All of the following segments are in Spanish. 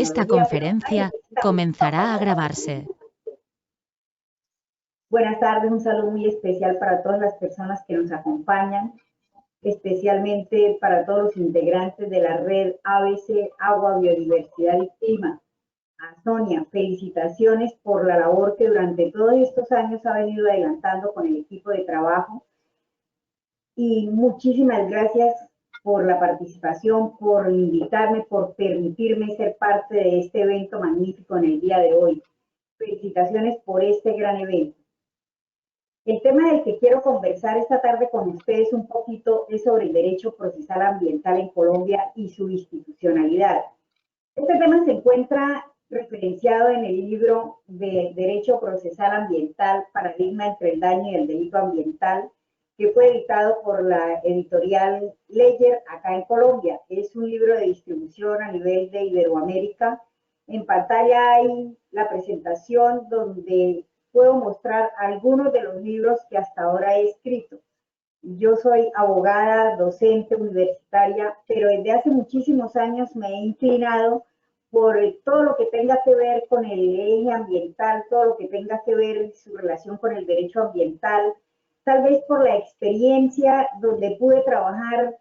Esta conferencia comenzará a grabarse. Buenas tardes, un saludo muy especial para todas las personas que nos acompañan, especialmente para todos los integrantes de la red ABC Agua, Biodiversidad y Clima. A Sonia, felicitaciones por la labor que durante todos estos años ha venido adelantando con el equipo de trabajo y muchísimas gracias por la participación, por invitarme, por permitirme ser parte de este evento magnífico en el día de hoy. Felicitaciones por este gran evento. El tema del que quiero conversar esta tarde con ustedes un poquito es sobre el derecho procesal ambiental en Colombia y su institucionalidad. Este tema se encuentra referenciado en el libro de Derecho Procesal Ambiental, Paradigma entre el daño y el delito ambiental, que fue editado por la editorial Ledger acá en Colombia. Es un libro de distribución a nivel de Iberoamérica. En pantalla hay la presentación donde puedo mostrar algunos de los libros que hasta ahora he escrito. Yo soy abogada, docente, universitaria, pero desde hace muchísimos años me he inclinado por todo lo que tenga que ver con el eje ambiental, todo lo que tenga que ver su relación con el derecho ambiental, tal vez por la experiencia donde pude trabajar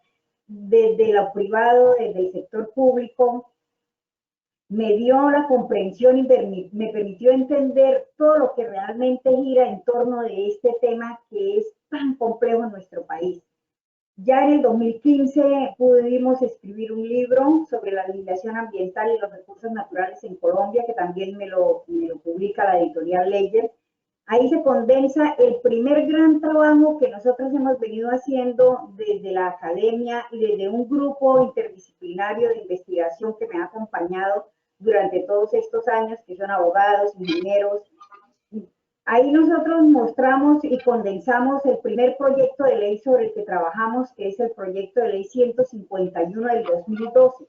desde lo privado, desde el sector público, me dio la comprensión y me permitió entender todo lo que realmente gira en torno de este tema que es tan complejo en nuestro país. Ya en el 2015 pudimos escribir un libro sobre la legislación ambiental y los recursos naturales en Colombia, que también me lo publica la editorial Ledger. Ahí se condensa el primer gran trabajo que nosotros hemos venido haciendo desde la academia y desde un grupo interdisciplinario de investigación que me ha acompañado durante todos estos años, que son abogados, ingenieros. Ahí nosotros mostramos y condensamos el primer proyecto de ley sobre el que trabajamos, que es el proyecto de ley 151 del 2012.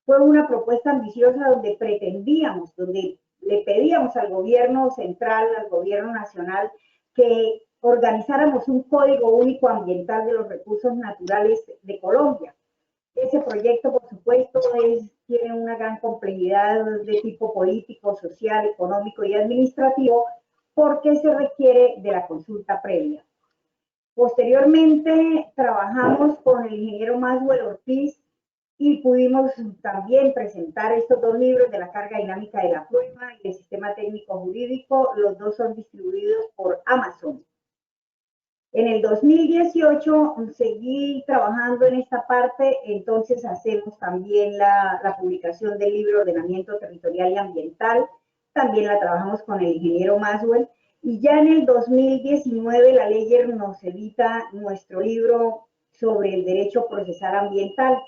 Fue una propuesta ambiciosa donde pretendíamos, donde le pedíamos al gobierno central, al gobierno nacional, que organizáramos un código único ambiental de los recursos naturales de Colombia. Ese proyecto, por supuesto, tiene una gran complejidad de tipo político, social, económico y administrativo, porque se requiere de la consulta previa. Posteriormente, trabajamos con el ingeniero Maxwell Ortiz y pudimos también presentar estos dos libros de la carga dinámica de la prueba y el sistema técnico jurídico. Los dos son distribuidos por Amazon. En el 2018 seguí trabajando en esta parte, entonces hacemos también la publicación del libro Ordenamiento Territorial y Ambiental, también la trabajamos con el ingeniero Maxwell, y ya en el 2019 la Ledger nos edita nuestro libro sobre el derecho procesal ambiental.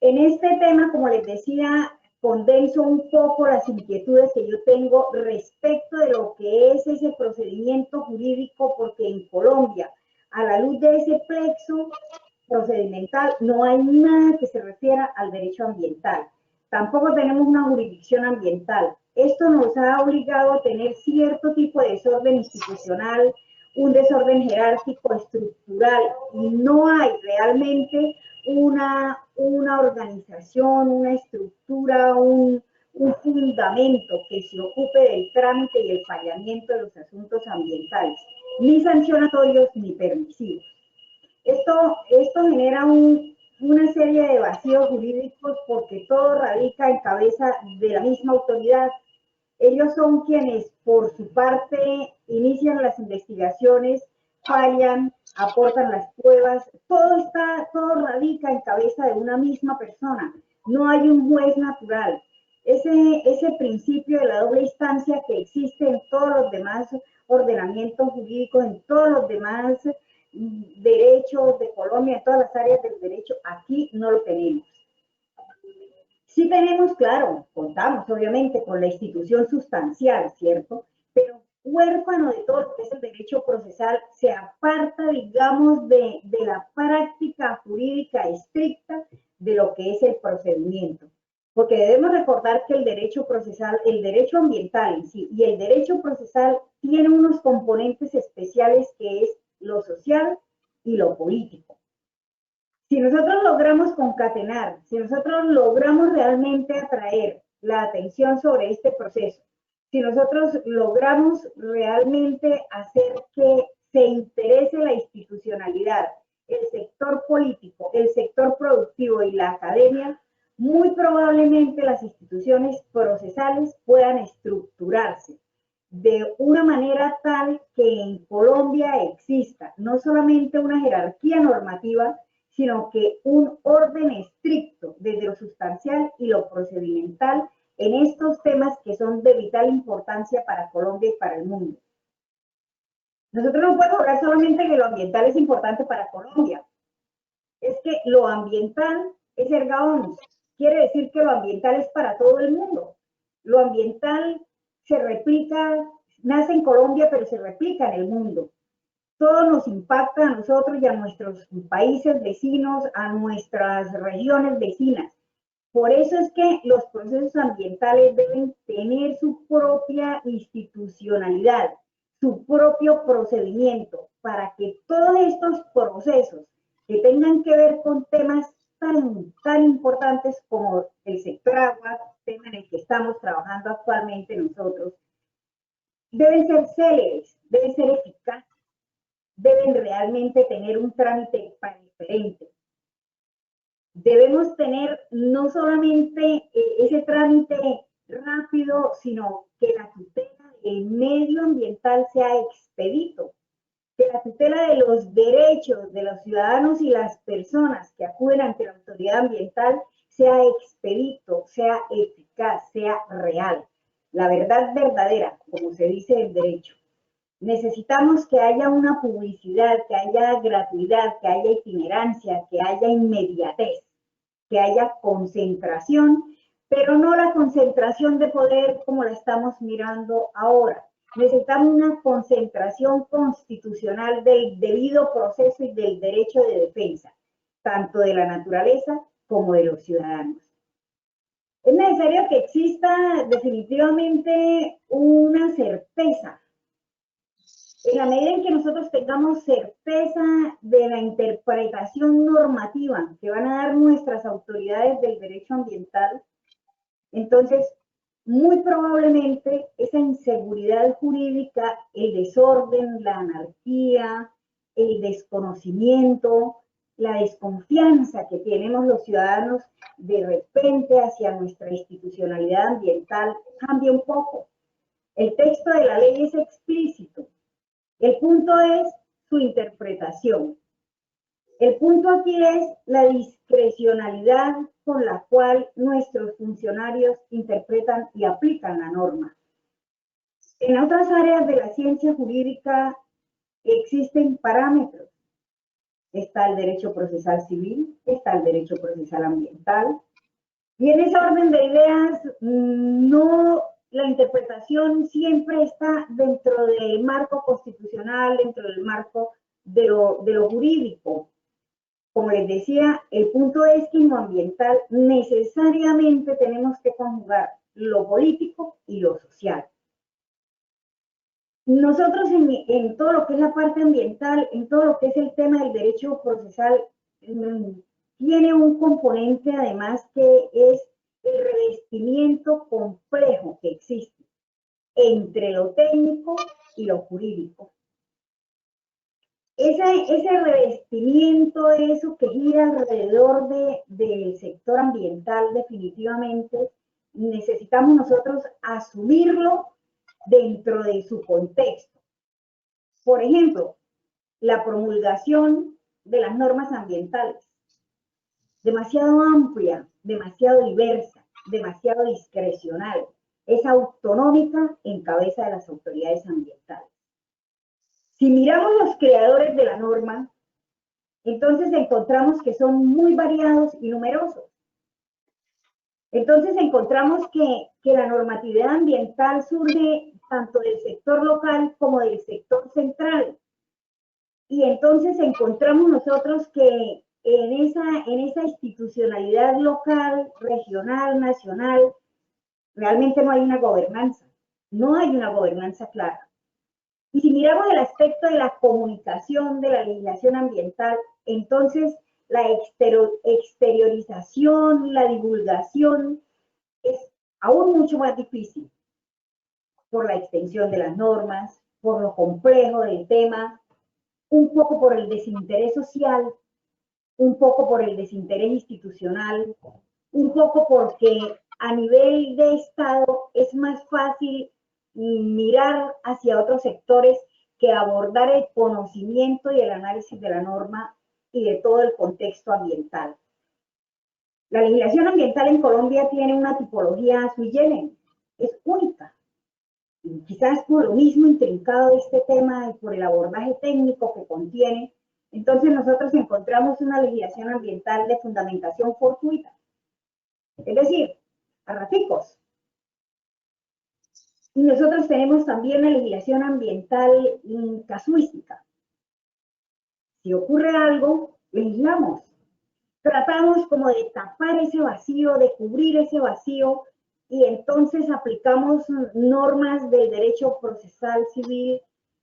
En este tema, como les decía, condenso un poco las inquietudes que yo tengo respecto de lo que es ese procedimiento jurídico, porque en Colombia, a la luz de ese plexo procedimental, no hay nada que se refiera al derecho ambiental. Tampoco tenemos una jurisdicción ambiental. Esto nos ha obligado a tener cierto tipo de desorden institucional, un desorden jerárquico estructural, y no hay realmente una organización, una estructura, un fundamento que se ocupe del trámite y el fallamiento de los asuntos ambientales, ni sancionatorios ni permisivos. Esto genera una serie de vacíos jurídicos porque todo radica en cabeza de la misma autoridad. Ellos son quienes, por su parte, inician las investigaciones, fallan, aportan las pruebas, todo radica en cabeza de una misma persona. No hay un juez natural. Ese principio de la doble instancia que existe en todos los demás ordenamientos jurídicos, en todos los demás derechos de Colombia, en todas las áreas del derecho, aquí no lo tenemos. Sí tenemos, claro, contamos obviamente con la institución sustancial, ¿cierto? Pero huérfano de todo lo que es el derecho procesal, se aparta, digamos, de la práctica jurídica estricta de lo que es el procedimiento. Porque debemos recordar que el derecho procesal, el derecho ambiental en sí y el derecho procesal tienen unos componentes especiales que es lo social y lo político. Si nosotros logramos concatenar, si nosotros logramos realmente atraer la atención sobre este proceso, si nosotros logramos realmente hacer que se interese la institucionalidad, el sector político, el sector productivo y la academia, muy probablemente las instituciones procesales puedan estructurarse de una manera tal que en Colombia exista no solamente una jerarquía normativa, sino que un orden estricto desde lo sustancial y lo procedimental en estos temas que son de vital importancia para Colombia y para el mundo. Nosotros no podemos hablar solamente que lo ambiental es importante para Colombia. Es que lo ambiental es erga omnes. Quiere decir que lo ambiental es para todo el mundo. Lo ambiental se replica, nace en Colombia, pero se replica en el mundo. Todo nos impacta a nosotros y a nuestros países vecinos, a nuestras regiones vecinas. Por eso es que los procesos ambientales deben tener su propia institucionalidad, su propio procedimiento, para que todos estos procesos que tengan que ver con temas tan importantes como el sector agua, tema en el que estamos trabajando actualmente nosotros, deben ser céleres, deben ser eficaces, deben realmente tener un trámite diferente. Debemos tener no solamente ese trámite rápido, sino que la tutela del medio ambiental sea expedito, que la tutela de los derechos de los ciudadanos y las personas que acuden ante la autoridad ambiental sea expedito, sea eficaz, sea real. La verdad verdadera, como se dice en derecho. Necesitamos que haya una publicidad, que haya gratuidad, que haya itinerancia, que haya inmediatez, que haya concentración, pero no la concentración de poder como la estamos mirando ahora. Necesitamos una concentración constitucional del debido proceso y del derecho de defensa, tanto de la naturaleza como de los ciudadanos. Es necesario que exista definitivamente una certeza. En la medida en que nosotros tengamos certeza de la interpretación normativa que van a dar nuestras autoridades del derecho ambiental, entonces muy probablemente esa inseguridad jurídica, el desorden, la anarquía, el desconocimiento, la desconfianza que tenemos los ciudadanos de repente hacia nuestra institucionalidad ambiental cambie un poco. El texto de la ley es explícito. El punto es su interpretación. El punto aquí es la discrecionalidad con la cual nuestros funcionarios interpretan y aplican la norma. En otras áreas de la ciencia jurídica existen parámetros. Está el derecho procesal civil, está el derecho procesal ambiental. Y en ese orden de ideas, la interpretación siempre está dentro del marco constitucional, dentro del marco de lo jurídico. Como les decía, el punto es que en lo ambiental necesariamente tenemos que conjugar lo político y lo social. Nosotros en todo lo que es la parte ambiental, en todo lo que es el tema del derecho procesal, tiene un componente además que es el revestimiento complejo que existe entre lo técnico y lo jurídico. Ese revestimiento, eso que gira alrededor del sector ambiental, definitivamente necesitamos nosotros asumirlo dentro de su contexto. Por ejemplo, la promulgación de las normas ambientales, demasiado amplia, demasiado diversa, demasiado discrecional, es autonómica en cabeza de las autoridades ambientales. Si miramos los creadores de la norma, entonces encontramos que son muy variados y numerosos. Entonces encontramos que la normatividad ambiental surge tanto del sector local como del sector central. Y entonces encontramos nosotros que en esa institucionalidad local, regional, nacional, realmente no hay una gobernanza. No hay una gobernanza clara. Y si miramos el aspecto de la comunicación de la legislación ambiental, entonces la exteriorización, la divulgación es aún mucho más difícil por la extensión de las normas, por lo complejo del tema, un poco por el desinterés social, un poco por el desinterés institucional, un poco porque a nivel de Estado es más fácil mirar hacia otros sectores que abordar el conocimiento y el análisis de la norma y de todo el contexto ambiental. La legislación ambiental en Colombia tiene una tipología sui generis, es única. Y quizás por lo mismo intrincado de este tema y por el abordaje técnico que contiene, entonces nosotros encontramos una legislación ambiental de fundamentación fortuita. Es decir, a raticos. Y nosotros tenemos también una legislación ambiental casuística. Si ocurre algo, legislamos. Tratamos como de tapar ese vacío, de cubrir ese vacío, y entonces aplicamos normas del derecho procesal civil,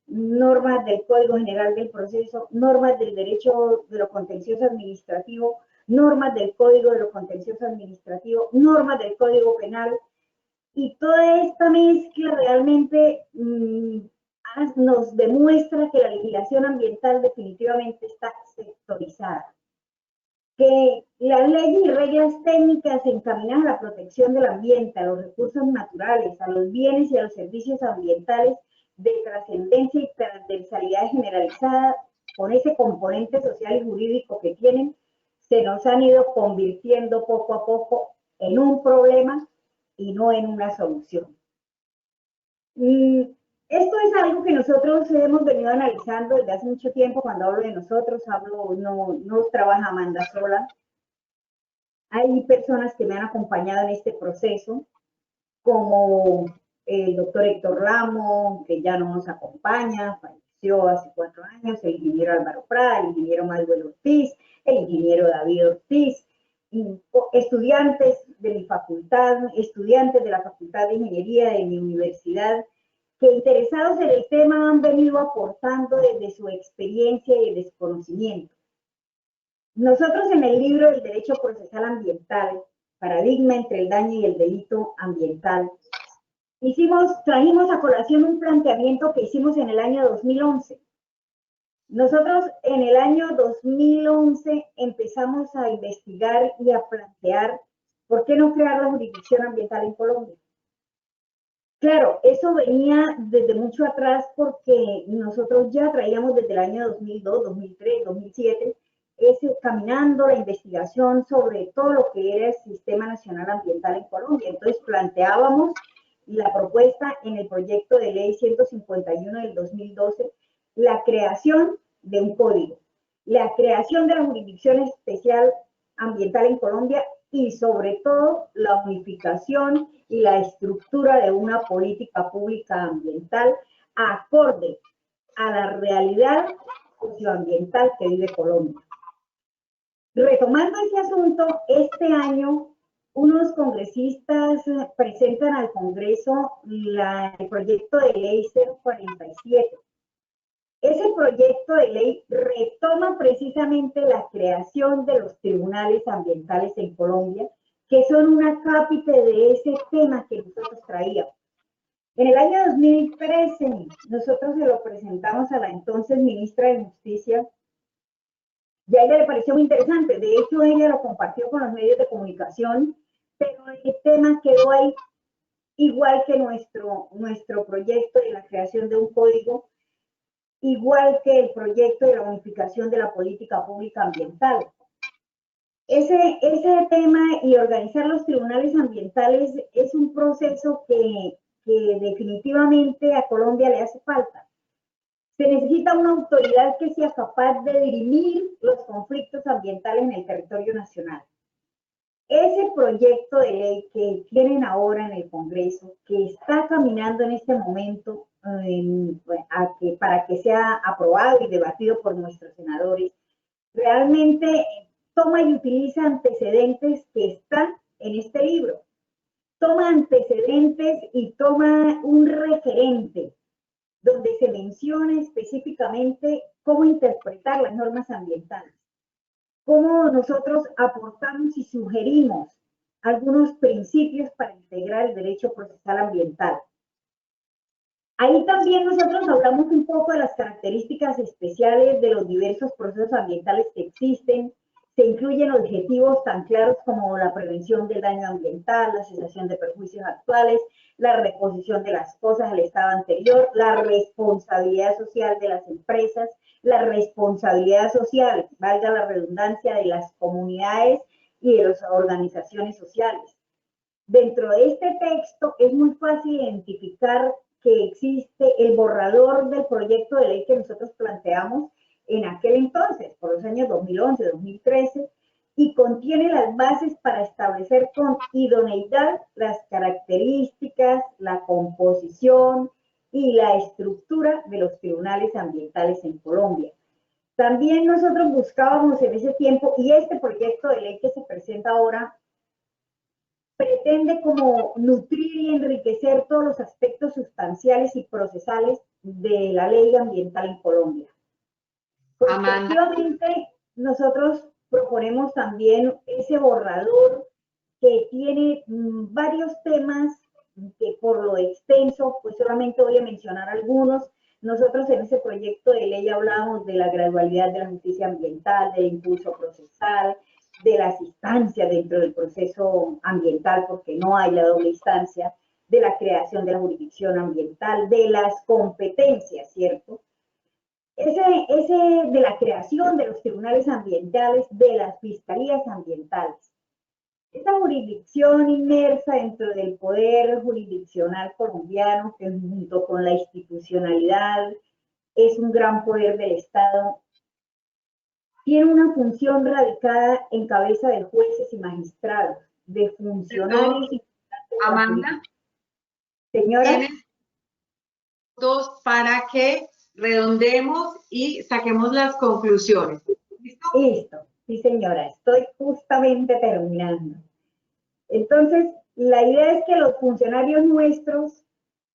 normas del Código General del Proceso, normas del derecho de lo contencioso administrativo, normas del Código de lo contencioso administrativo, normas del Código Penal, y toda esta mezcla realmente nos demuestra que la legislación ambiental definitivamente está sectorizada, que las leyes y reglas técnicas encaminadas a la protección del ambiente, a los recursos naturales, a los bienes y a los servicios ambientales de trascendencia y transversalidad generalizada, con ese componente social y jurídico que tienen, se nos han ido convirtiendo poco a poco en un problema y no en una solución. Esto es algo que nosotros hemos venido analizando desde hace mucho tiempo. Cuando hablo de nosotros, no trabaja Amanda sola. Hay personas que me han acompañado en este proceso, como el doctor Héctor Ramo, que ya no nos acompaña, falleció hace 4 años, el ingeniero Álvaro Prada, el ingeniero Manuel Ortiz, el ingeniero David Ortiz, estudiantes de mi facultad, estudiantes de la Facultad de Ingeniería de mi universidad, que interesados en el tema han venido aportando desde su experiencia y el desconocimiento. Nosotros en el libro del Derecho Procesal Ambiental, Paradigma entre el daño y el delito ambiental, trajimos a colación un planteamiento que hicimos en el año 2011. Nosotros en el año 2011 empezamos a investigar y a plantear por qué no crear la jurisdicción ambiental en Colombia. Claro, eso venía desde mucho atrás porque nosotros ya traíamos desde el año 2002, 2003, 2007, caminando la investigación sobre todo lo que era el Sistema Nacional Ambiental en Colombia. Entonces planteábamos la propuesta en el proyecto de ley 151 del 2012, la creación de un código, la creación de la Jurisdicción Especial Ambiental en Colombia y sobre todo la unificación y la estructura de una política pública ambiental acorde a la realidad socioambiental que vive Colombia. Retomando ese asunto, este año unos congresistas presentan al Congreso el proyecto de ley 047. Ese proyecto de ley retoma precisamente la creación de los tribunales ambientales en Colombia, que son una cápite de ese tema que nosotros traíamos. En el año 2013, nosotros se lo presentamos a la entonces ministra de Justicia, y a ella le pareció muy interesante. De hecho, ella lo compartió con los medios de comunicación, pero el tema quedó ahí, igual que nuestro proyecto de la creación de un código, igual que el proyecto de la unificación de la política pública ambiental. Ese tema y organizar los tribunales ambientales es un proceso que definitivamente a Colombia le hace falta. Se necesita una autoridad que sea capaz de dirimir los conflictos ambientales en el territorio nacional. Ese proyecto de ley que tienen ahora en el Congreso, que está caminando en este momento para que sea aprobado y debatido por nuestros senadores, realmente toma y utiliza antecedentes que están en este libro. Toma antecedentes y toma un referente donde se menciona específicamente cómo interpretar las normas ambientales. cómo nosotros aportamos y sugerimos algunos principios para integrar el derecho procesal ambiental. Ahí también nosotros hablamos un poco de las características especiales de los diversos procesos ambientales que existen. Se incluyen objetivos tan claros como la prevención del daño ambiental, la cesación de perjuicios actuales, la reposición de las cosas al estado anterior, la responsabilidad social de las empresas, la responsabilidad social, valga la redundancia, de las comunidades y de las organizaciones sociales. Dentro de este texto es muy fácil identificar que existe el borrador del proyecto de ley que nosotros planteamos en aquel entonces, por los años 2011, 2013, y contiene las bases para establecer con idoneidad las características, la composición y la estructura de los tribunales ambientales en Colombia. También nosotros buscábamos en ese tiempo, y este proyecto de ley que se presenta ahora pretende como nutrir y enriquecer todos los aspectos sustanciales y procesales de la ley ambiental en Colombia. Efectivamente, nosotros proponemos también ese borrador que tiene varios temas que por lo extenso, pues solamente voy a mencionar algunos. Nosotros en ese proyecto de ley hablamos de la gradualidad de la justicia ambiental, del impulso procesal, de las instancias dentro del proceso ambiental, porque no hay la doble instancia, de la creación de la jurisdicción ambiental, de las competencias, ¿cierto? Ese de la creación de los tribunales ambientales, de las fiscalías ambientales. Esta jurisdicción inmersa dentro del poder jurisdiccional colombiano, que junto con la institucionalidad es un gran poder del Estado, tiene una función radicada en cabeza de jueces y magistrados, de funcionarios y Amanda, señora, tienes dos para que redondemos y saquemos las conclusiones. ¿Listo? Listo, sí señora, estoy justamente terminando. Entonces, la idea es que los funcionarios nuestros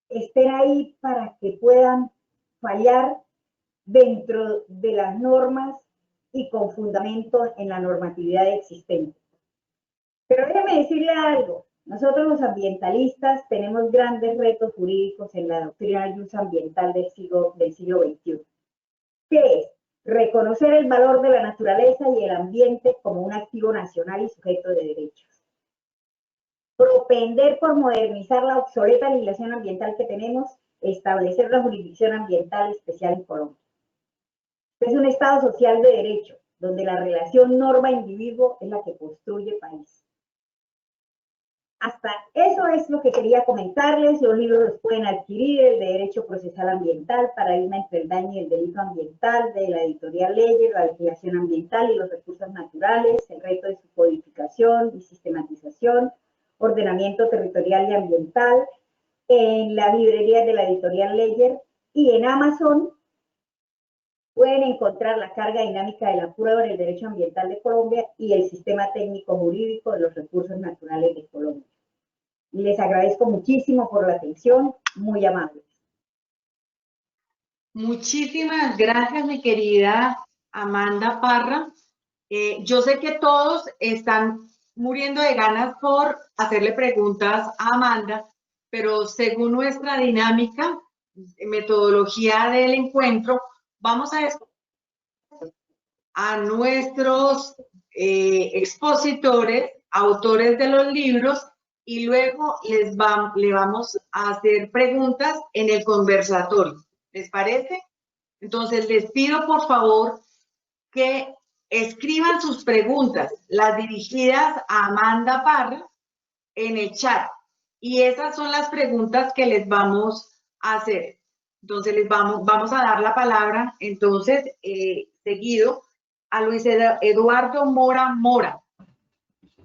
estén ahí para que puedan fallar dentro de las normas y con fundamento en la normatividad existente. Pero déjeme decirle algo, nosotros los ambientalistas tenemos grandes retos jurídicos en la doctrina de uso ambiental del siglo XXI. ¿Qué es? Reconocer el valor de la naturaleza y el ambiente como un activo nacional y sujeto de derechos. Propender por modernizar la obsoleta legislación ambiental que tenemos, establecer la jurisdicción ambiental especial en Colombia. Es un Estado social de derecho, donde la relación norma-individuo es la que construye país. Hasta eso es lo que quería comentarles. Los libros los pueden adquirir, el de Derecho Procesal Ambiental, Paradigma entre el daño y el delito ambiental, de la editorial Leyer, la legislación ambiental y los recursos naturales, el reto de su codificación y sistematización, ordenamiento territorial y ambiental, en la librería de la editorial Leyer, y en Amazon pueden encontrar la carga dinámica de la prueba en el derecho ambiental de Colombia y el sistema técnico jurídico de los recursos naturales de Colombia. Les agradezco muchísimo por la atención, muy amables. Muchísimas gracias, mi querida Amanda Parra. Yo sé que todos están muriendo de ganas por hacerle preguntas a Amanda, pero según nuestra dinámica, metodología del encuentro, vamos a nuestros expositores, autores de los libros, y luego le vamos a hacer preguntas en el conversatorio. ¿Les parece? Entonces, les pido por favor que escriban sus preguntas, las dirigidas a Amanda Parra, en el chat. Y esas son las preguntas que les vamos a hacer. Entonces, les vamos a dar la palabra, entonces, seguido, a Luis Eduardo Mora.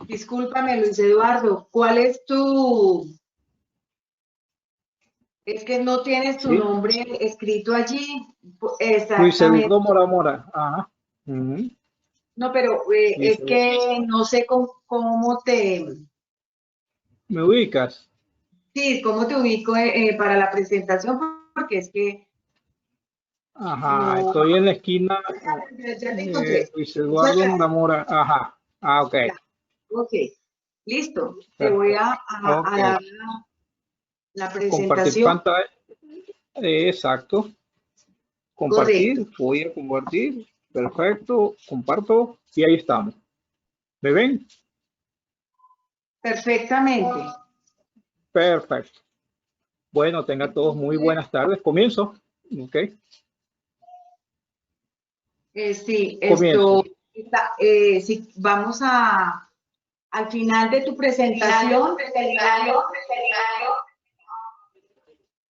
Discúlpame, Luis Eduardo, ¿cuál es tu...? Es que no tienes tu nombre escrito allí. Luis Eduardo Mora. Ajá. No, pero es que no sé cómo te... ¿Me ubicas? Sí, cómo te ubico para la presentación, porque es que Ajá, No, estoy en la esquina. ya te encontré. Luis Muchas Eduardo gracias. Zamora. Ajá. Ah, ok. Ya, ok, listo. Te voy Perfecto. a Ok. dar la Compartir presentación. pantalla. Exacto. Correcto, Compartir. Voy a compartir. Perfecto. Comparto. Y ahí estamos. ¿Me ven? perfectamente. Perfecto. Bueno, tengan todos muy Entonces, buenas tardes. Comienzo. Ok. sí, Comienzo. sí, vamos al final de tu presentación,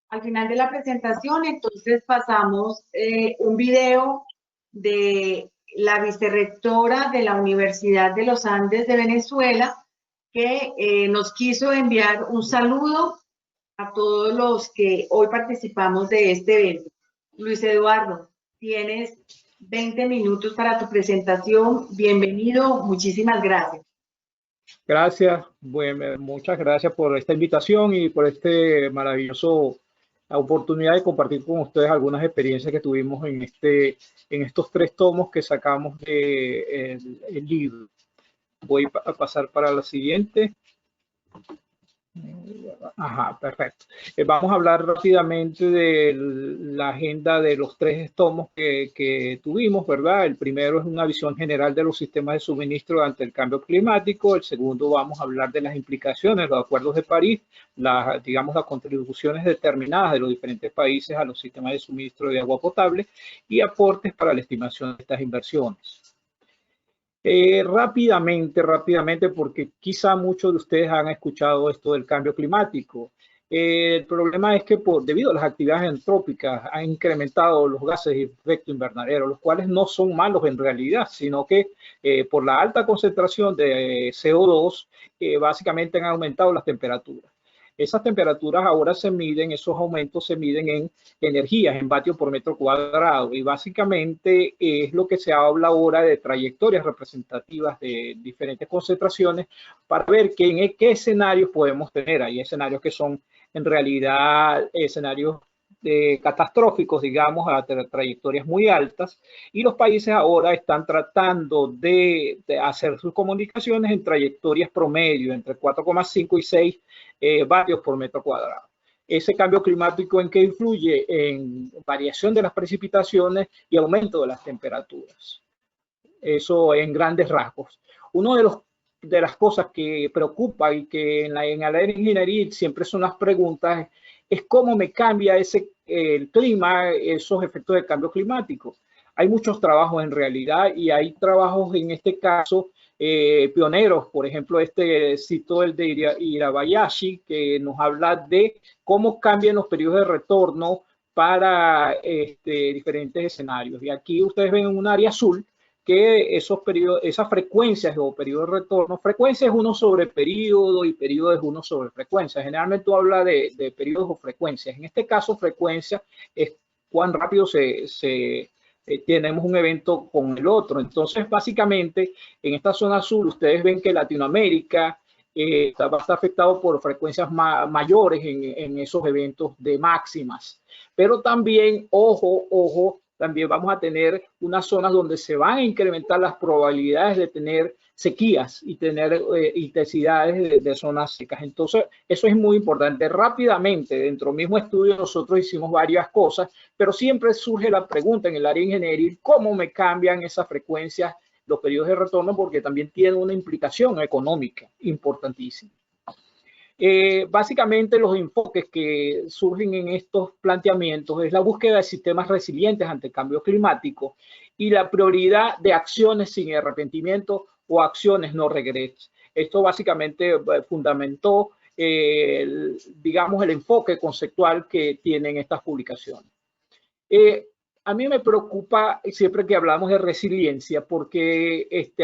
al final de la presentación, entonces pasamos un video de la vicerrectora de la Universidad de los Andes de Venezuela, que nos quiso enviar un saludo a todos los que hoy participamos de este evento. Luis Eduardo, tienes 20 minutos para tu presentación. Bienvenido, muchísimas gracias. Gracias. Bueno, muchas gracias por esta invitación y por este maravilloso oportunidad de compartir con ustedes algunas experiencias que tuvimos en estos 3 tomos que sacamos de el libro. Voy a pasar para la siguiente. Ajá, perfecto. Vamos a hablar rápidamente de la agenda de los 3 tomos que tuvimos, ¿verdad? El primero es una visión general de los sistemas de suministro ante el cambio climático. El segundo vamos a hablar de las implicaciones, los acuerdos de París, digamos, las contribuciones determinadas de los diferentes países a los sistemas de suministro de agua potable y aportes para la estimación de estas inversiones. Rápidamente, porque quizá muchos de ustedes han escuchado esto del cambio climático. El problema es que debido a las actividades antrópicas han incrementado los gases de efecto invernadero, los cuales no son malos en realidad, sino que por la alta concentración de CO2, básicamente han aumentado las temperaturas. Esas temperaturas ahora esos aumentos se miden en energías, en vatios por metro cuadrado, y básicamente es lo que se habla ahora de trayectorias representativas de diferentes concentraciones para ver en qué escenarios podemos tener. Hay escenarios que son en realidad escenarios catastróficos, digamos, a trayectorias muy altas, y los países ahora están tratando de hacer sus comunicaciones en trayectorias promedio entre 4,5 y 6 vatios por metro cuadrado. Ese cambio climático en que influye en variación de las precipitaciones y aumento de las temperaturas. Eso en grandes rasgos. Uno de las cosas que preocupa y que en la ingeniería siempre son las preguntas es cómo me cambia el clima, esos efectos del cambio climático. Hay muchos trabajos en realidad y hay trabajos en este caso pioneros, por ejemplo, cito el de Hirabayashi, que nos habla de cómo cambian los periodos de retorno para diferentes escenarios. Y aquí ustedes ven un área azul que esas frecuencias o periodos de retorno, frecuencia es 1 sobre periodo y periodo es 1 sobre frecuencia. Generalmente tú hablas de periodos o frecuencias. En este caso, frecuencia es cuán rápido tenemos un evento con el otro. Entonces, básicamente, en esta zona azul, ustedes ven que Latinoamérica va a estar afectado por frecuencias mayores en esos eventos de máximas. Pero también, ojo, también vamos a tener unas zonas donde se van a incrementar las probabilidades de tener sequías y tener intensidades de zonas secas. Entonces, eso es muy importante. Rápidamente, dentro del mismo estudio, nosotros hicimos varias cosas, pero siempre surge la pregunta en el área de ingeniería, ¿cómo me cambian esas frecuencias, los periodos de retorno? Porque también tienen una implicación económica importantísima. Básicamente los enfoques que surgen en estos planteamientos es la búsqueda de sistemas resilientes ante el cambio climático y la prioridad de acciones sin arrepentimiento o acciones no regreso. Esto básicamente fundamentó, digamos, el enfoque conceptual que tienen estas publicaciones. A mí me preocupa siempre que hablamos de resiliencia, porque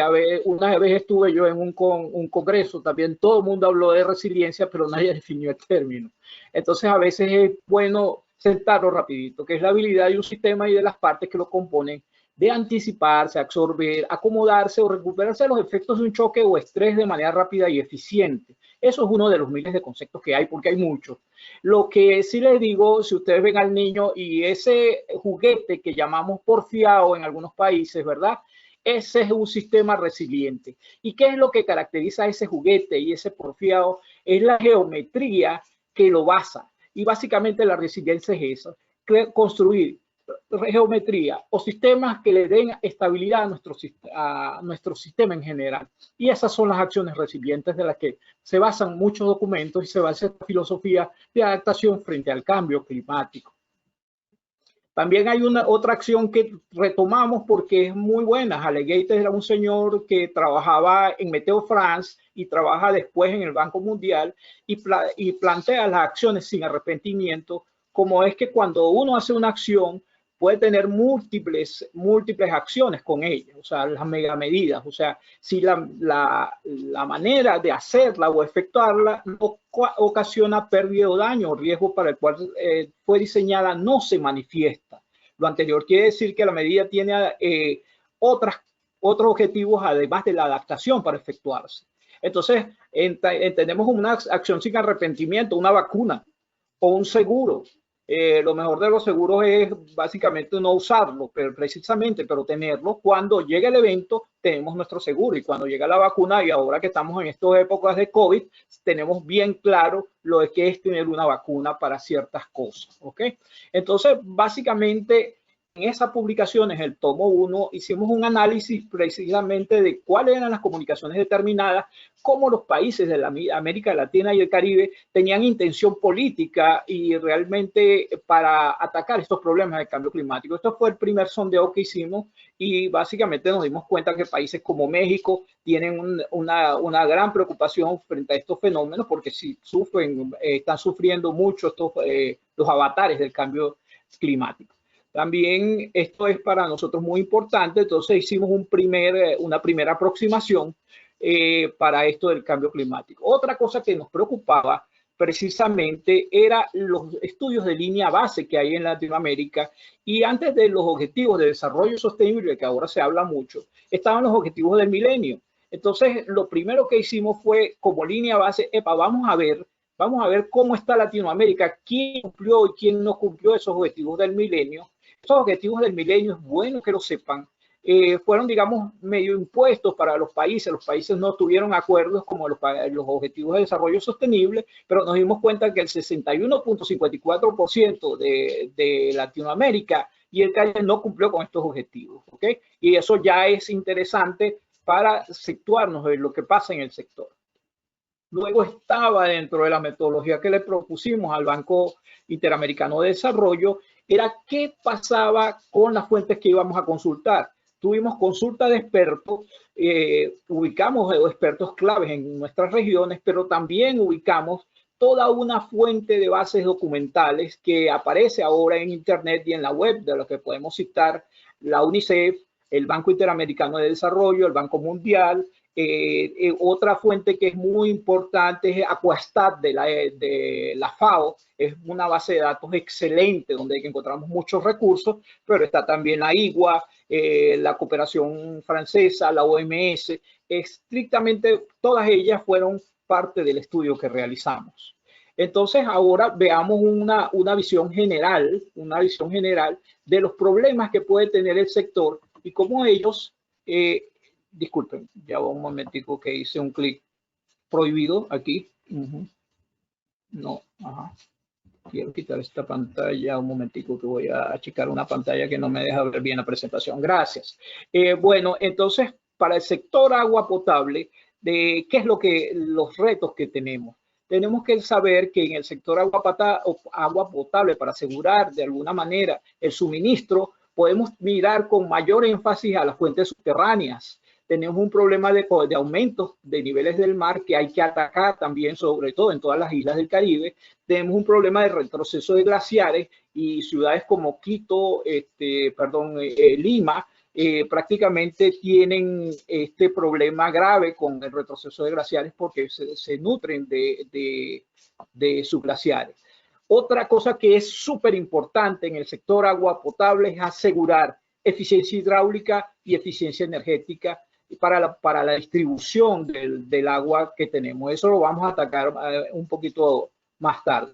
una vez estuve yo en un congreso, también todo el mundo habló de resiliencia, pero nadie definió el término. Entonces, a veces es bueno sentarlo rapidito, que es la habilidad de un sistema y de las partes que lo componen de anticiparse, absorber, acomodarse o recuperarse de los efectos de un choque o estrés de manera rápida y eficiente. Eso es uno de los miles de conceptos que hay, porque hay muchos. Lo que sí les digo, si ustedes ven al niño y ese juguete que llamamos porfiado en algunos países, ¿verdad? Ese es un sistema resiliente. ¿Y qué es lo que caracteriza a ese juguete y ese porfiado? Es la geometría que lo basa. Y básicamente la resiliencia es eso, construir geometría o sistemas que le den estabilidad a nuestro sistema en general. Y esas son las acciones resilientes de las que se basan muchos documentos y se basa esta filosofía de adaptación frente al cambio climático. También hay otra acción que retomamos porque es muy buena. Halle Gates era un señor que trabajaba en Meteo France y trabaja después en el Banco Mundial y plantea las acciones sin arrepentimiento, como es que cuando uno hace una acción puede tener múltiples acciones con ella, o sea, las megamedidas. O sea, si la manera de hacerla o efectuarla no ocasiona pérdida o daño o riesgo para el cual fue diseñada no se manifiesta. Lo anterior quiere decir que la medida tiene otros objetivos además de la adaptación para efectuarse. Entonces, entendemos una acción sin arrepentimiento, una vacuna o un seguro. Lo mejor de los seguros es básicamente no usarlo, pero tenerlo. Cuando llegue el evento, tenemos nuestro seguro, y cuando llega la vacuna, y ahora que estamos en estas épocas de COVID, tenemos bien claro lo que es tener una vacuna para ciertas cosas, ¿ok? Entonces, básicamente, en esas publicaciones, el tomo 1, hicimos un análisis precisamente de cuáles eran las comunicaciones determinadas, cómo los países de la América Latina y el Caribe tenían intención política y realmente para atacar estos problemas del cambio climático. Esto fue el primer sondeo que hicimos y básicamente nos dimos cuenta que países como México tienen una gran preocupación frente a estos fenómenos porque si están sufriendo mucho los avatares del cambio climático. También esto es para nosotros muy importante, entonces hicimos una primera aproximación para esto del cambio climático. Otra cosa que nos preocupaba precisamente era los estudios de línea base que hay en Latinoamérica, y antes de los objetivos de desarrollo sostenible, que ahora se habla mucho, estaban los objetivos del milenio. Entonces, lo primero que hicimos fue, como línea base, vamos a ver cómo está Latinoamérica, quién cumplió y quién no cumplió esos objetivos del milenio. Estos objetivos del milenio, es bueno que lo sepan, fueron, digamos, medio impuestos para los países. Los países no tuvieron acuerdos como los objetivos de desarrollo sostenible, pero nos dimos cuenta que el 61.54% de Latinoamérica y el Caribe no cumplió con estos objetivos, ¿ok? Y eso ya es interesante para situarnos en lo que pasa en el sector. Luego estaba dentro de la metodología que le propusimos al Banco Interamericano de Desarrollo, era qué pasaba con las fuentes que íbamos a consultar. Tuvimos consulta de expertos, ubicamos expertos claves en nuestras regiones, pero también ubicamos toda una fuente de bases documentales que aparece ahora en Internet y en la web, de lo que podemos citar la UNICEF, el Banco Interamericano de Desarrollo, el Banco Mundial. Otra fuente que es muy importante es Aquastat de la FAO, es una base de datos excelente donde encontramos muchos recursos, pero está también la IGUA, la cooperación francesa, la OMS, estrictamente todas ellas fueron parte del estudio que realizamos. Entonces ahora veamos una visión general de los problemas que puede tener el sector y cómo ellos disculpen, ya va un momentico que hice un clic prohibido aquí. No, ajá. Quiero quitar esta pantalla un momentico que voy a achicar una pantalla que no me deja ver bien la presentación. Gracias. Bueno, entonces, para el sector agua potable, ¿qué es los retos que tenemos? Tenemos que saber que en el sector agua potable, para asegurar de alguna manera el suministro, podemos mirar con mayor énfasis a las fuentes subterráneas. Tenemos un problema de aumento de niveles del mar que hay que atacar también, sobre todo en todas las islas del Caribe. Tenemos un problema de retroceso de glaciares y ciudades como Quito, Lima, prácticamente tienen este problema grave con el retroceso de glaciares porque se nutren de subglaciares. Otra cosa que es súper importante en el sector agua potable es asegurar eficiencia hidráulica y eficiencia energética para la distribución del agua que tenemos. Eso lo vamos a atacar un poquito más tarde.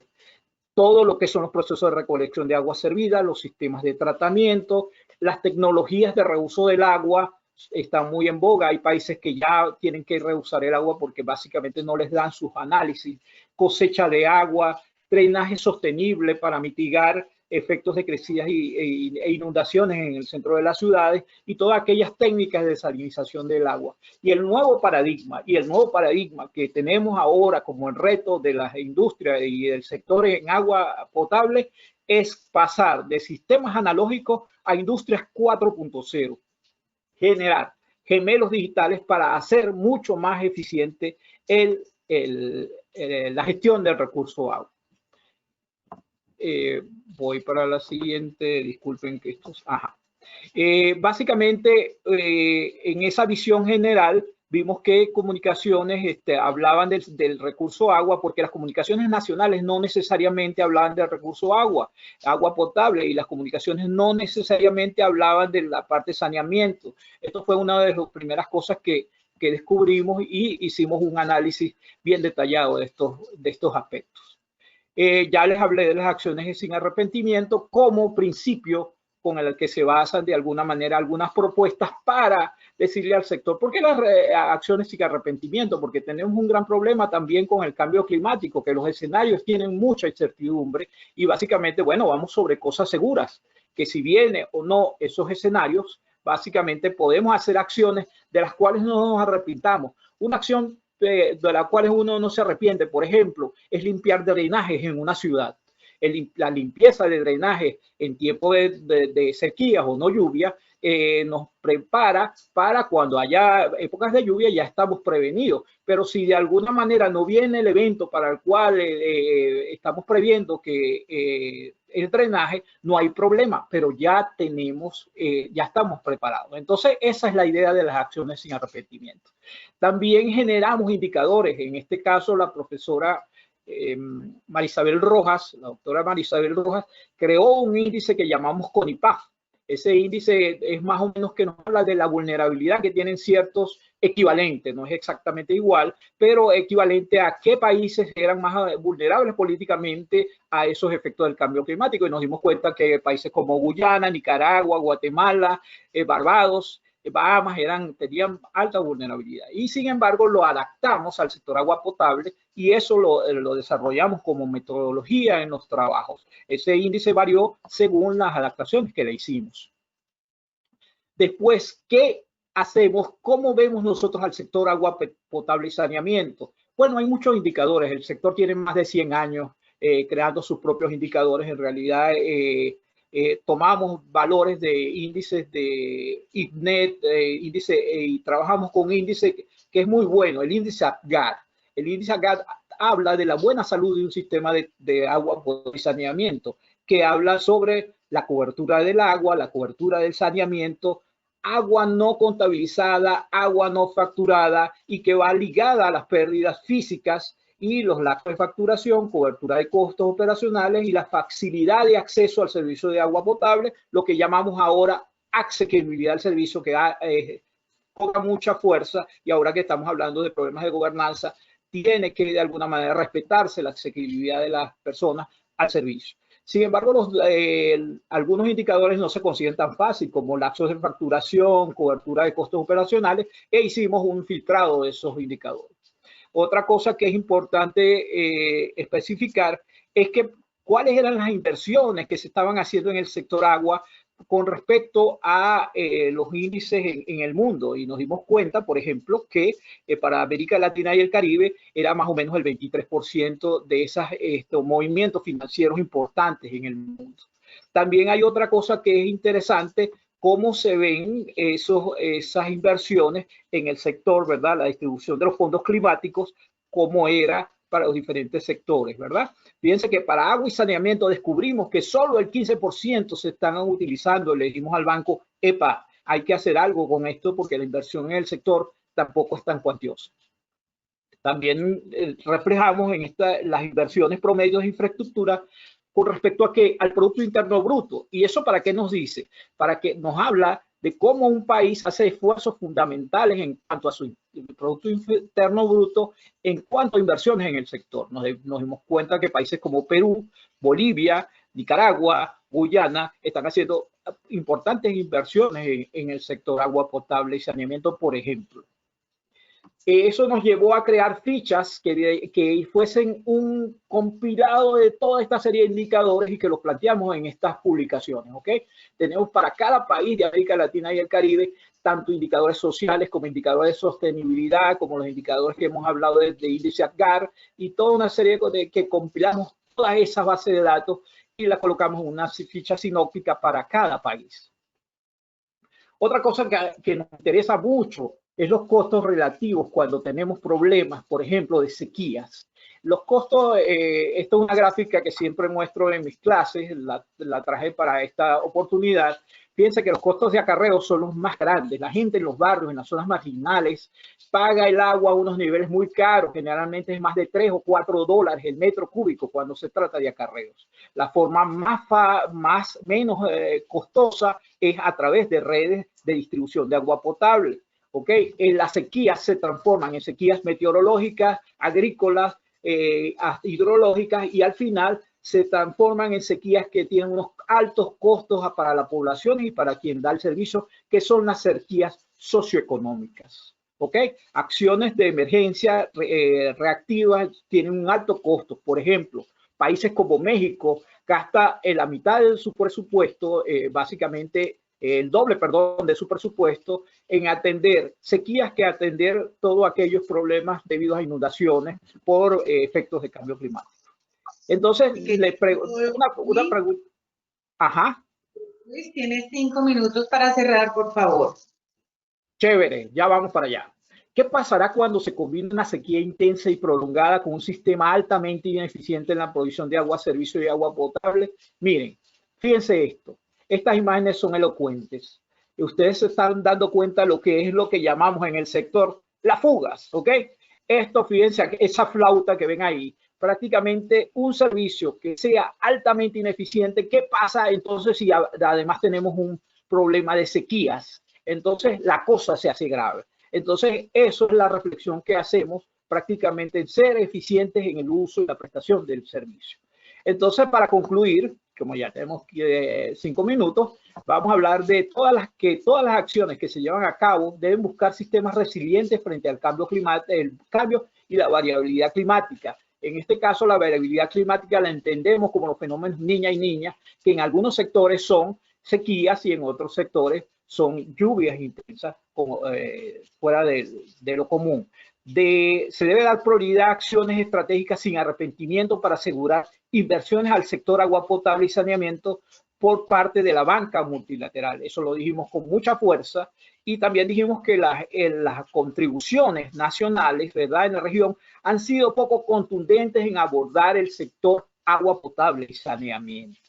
Todo lo que son los procesos de recolección de agua servida, los sistemas de tratamiento, las tecnologías de reuso del agua están muy en boga. Hay países que ya tienen que reusar el agua porque básicamente no les dan sus análisis. Cosecha de agua, drenaje sostenible para mitigar efectos de crecidas e inundaciones en el centro de las ciudades y todas aquellas técnicas de desalinización del agua. Y el nuevo paradigma que tenemos ahora como el reto de las industrias y del sector en agua potable es pasar de sistemas analógicos a industrias 4.0, generar gemelos digitales para hacer mucho más eficiente la gestión del recurso agua. Voy para la siguiente, disculpen que estos... básicamente, en esa visión general, vimos que comunicaciones hablaban del recurso agua, porque las comunicaciones nacionales no necesariamente hablaban del recurso agua potable, y las comunicaciones no necesariamente hablaban de la parte de saneamiento. Esto fue una de las primeras cosas que descubrimos y hicimos un análisis bien detallado de estos aspectos. Ya les hablé de las acciones sin arrepentimiento como principio con el que se basan de alguna manera algunas propuestas para decirle al sector, ¿por qué las acciones sin arrepentimiento? Porque tenemos un gran problema también con el cambio climático, que los escenarios tienen mucha incertidumbre y básicamente, bueno, vamos sobre cosas seguras, que si viene o no esos escenarios, básicamente podemos hacer acciones de las cuales no nos arrepintamos. Una acción de las cuales uno no se arrepiente, por ejemplo, es limpiar drenajes en una ciudad. La limpieza de drenajes en tiempo de sequías o no lluvia nos prepara para cuando haya épocas de lluvia, ya estamos prevenidos. Pero si de alguna manera no viene el evento para el cual estamos previendo que el drenaje, no hay problema, pero ya estamos preparados. Entonces, esa es la idea de las acciones sin arrepentimiento. También generamos indicadores. En este caso, la profesora Marisabel Rojas, la doctora Marisabel Rojas, creó un índice que llamamos CONIPAF. Ese índice es más o menos que nos habla de la vulnerabilidad que tienen ciertos equivalentes, no es exactamente igual, pero equivalente a qué países eran más vulnerables políticamente a esos efectos del cambio climático. Y nos dimos cuenta que países como Guyana, Nicaragua, Guatemala, Barbados, Bahamas tenían alta vulnerabilidad. Y sin embargo lo adaptamos al sector agua potable y eso lo desarrollamos como metodología en los trabajos. Ese índice varió según las adaptaciones que le hicimos. Después, ¿qué hacemos? ¿Cómo vemos nosotros al sector agua potable y saneamiento? Bueno, hay muchos indicadores. El sector tiene más de 100 años creando sus propios indicadores. En realidad, tomamos valores de índices de IPNET, y trabajamos con un índice que es muy bueno, el índice APGAR. El índice APGAR habla de la buena salud de un sistema de agua y saneamiento, que habla sobre la cobertura del agua, la cobertura del saneamiento, agua no contabilizada, agua no facturada y que va ligada a las pérdidas físicas y los lapsos de facturación, cobertura de costos operacionales y la facilidad de acceso al servicio de agua potable, lo que llamamos ahora asequibilidad al servicio, que cobra mucha fuerza y ahora que estamos hablando de problemas de gobernanza, tiene que de alguna manera respetarse la asequibilidad de las personas al servicio. Sin embargo, algunos indicadores no se consiguen tan fácil como lapsos de facturación, cobertura de costos operacionales, e hicimos un filtrado de esos indicadores. Otra cosa que es importante especificar es que cuáles eran las inversiones que se estaban haciendo en el sector agua con respecto a los índices en el mundo. Y nos dimos cuenta, por ejemplo, que para América Latina y el Caribe era más o menos el 23% de esos movimientos financieros importantes en el mundo. También hay otra cosa que es interesante, cómo se ven esas inversiones en el sector, ¿verdad? La distribución de los fondos climáticos, cómo era para los diferentes sectores, ¿verdad? Fíjense que para agua y saneamiento descubrimos que solo el 15% se están utilizando. Le dijimos al banco, epa, hay que hacer algo con esto porque la inversión en el sector tampoco es tan cuantiosa. También reflejamos en las inversiones promedios de infraestructura con respecto a qué, al Producto Interno Bruto. ¿Y eso para qué nos dice? Para que nos habla de cómo un país hace esfuerzos fundamentales en cuanto a su Producto Interno Bruto, en cuanto a inversiones en el sector. Nos dimos cuenta que países como Perú, Bolivia, Nicaragua, Guyana están haciendo importantes inversiones en el sector agua potable y saneamiento, por ejemplo. Eso nos llevó a crear fichas que fuesen un compilado de toda esta serie de indicadores y que los planteamos en estas publicaciones, ¿ok? Tenemos para cada país de América Latina y el Caribe tanto indicadores sociales como indicadores de sostenibilidad, como los indicadores que hemos hablado de índice ADGAR y toda una serie de que compilamos todas esas bases de datos y las colocamos en una ficha sinóptica para cada país. Otra cosa que nos interesa mucho es los costos relativos cuando tenemos problemas, por ejemplo, de sequías. Los costos, esta es una gráfica que siempre muestro en mis clases, la traje para esta oportunidad. Fíjense que los costos de acarreo son los más grandes. La gente en los barrios, en las zonas marginales, paga el agua a unos niveles muy caros, generalmente es más de 3 o 4 dólares el metro cúbico cuando se trata de acarreos. La forma menos costosa es a través de redes de distribución de agua potable. ¿Okay? Las sequías se transforman en sequías meteorológicas, agrícolas, hidrológicas y al final se transforman en sequías que tienen unos altos costos para la población y para quien da el servicio, que son las sequías socioeconómicas. ¿Okay? Acciones de emergencia reactivas tienen un alto costo. Por ejemplo, países como México gasta en la mitad de su presupuesto, básicamente el doble, perdón, de su presupuesto en atender sequías que atender todos aquellos problemas debido a inundaciones por efectos de cambio climático. Entonces, le pregunto una pregunta. Ajá. Luis, tienes 5 minutos para cerrar, por favor. Chévere, ya vamos para allá. ¿Qué pasará cuando se combina una sequía intensa y prolongada con un sistema altamente ineficiente en la provisión de agua, servicio y agua potable? Miren, fíjense esto. Estas imágenes son elocuentes. Ustedes se están dando cuenta de lo que es lo que llamamos en el sector las fugas, ¿ok? Esto, fíjense, esa flauta que ven ahí, prácticamente un servicio que sea altamente ineficiente. ¿Qué pasa entonces si además tenemos un problema de sequías? Entonces la cosa se hace grave. Entonces eso es la reflexión que hacemos prácticamente en ser eficientes en el uso y la prestación del servicio. Entonces, para concluir, como ya tenemos 5 minutos, vamos a hablar de todas las acciones que se llevan a cabo deben buscar sistemas resilientes frente al cambio climático, el cambio y la variabilidad climática. En este caso, la variabilidad climática la entendemos como los fenómenos niña y niña, que en algunos sectores son sequías y en otros sectores son lluvias intensas, como, fuera de lo común. Se debe dar prioridad a acciones estratégicas sin arrepentimiento para asegurar inversiones al sector agua potable y saneamiento por parte de la banca multilateral. Eso lo dijimos con mucha fuerza y también dijimos que las contribuciones nacionales, ¿verdad?, en la región han sido poco contundentes en abordar el sector agua potable y saneamiento.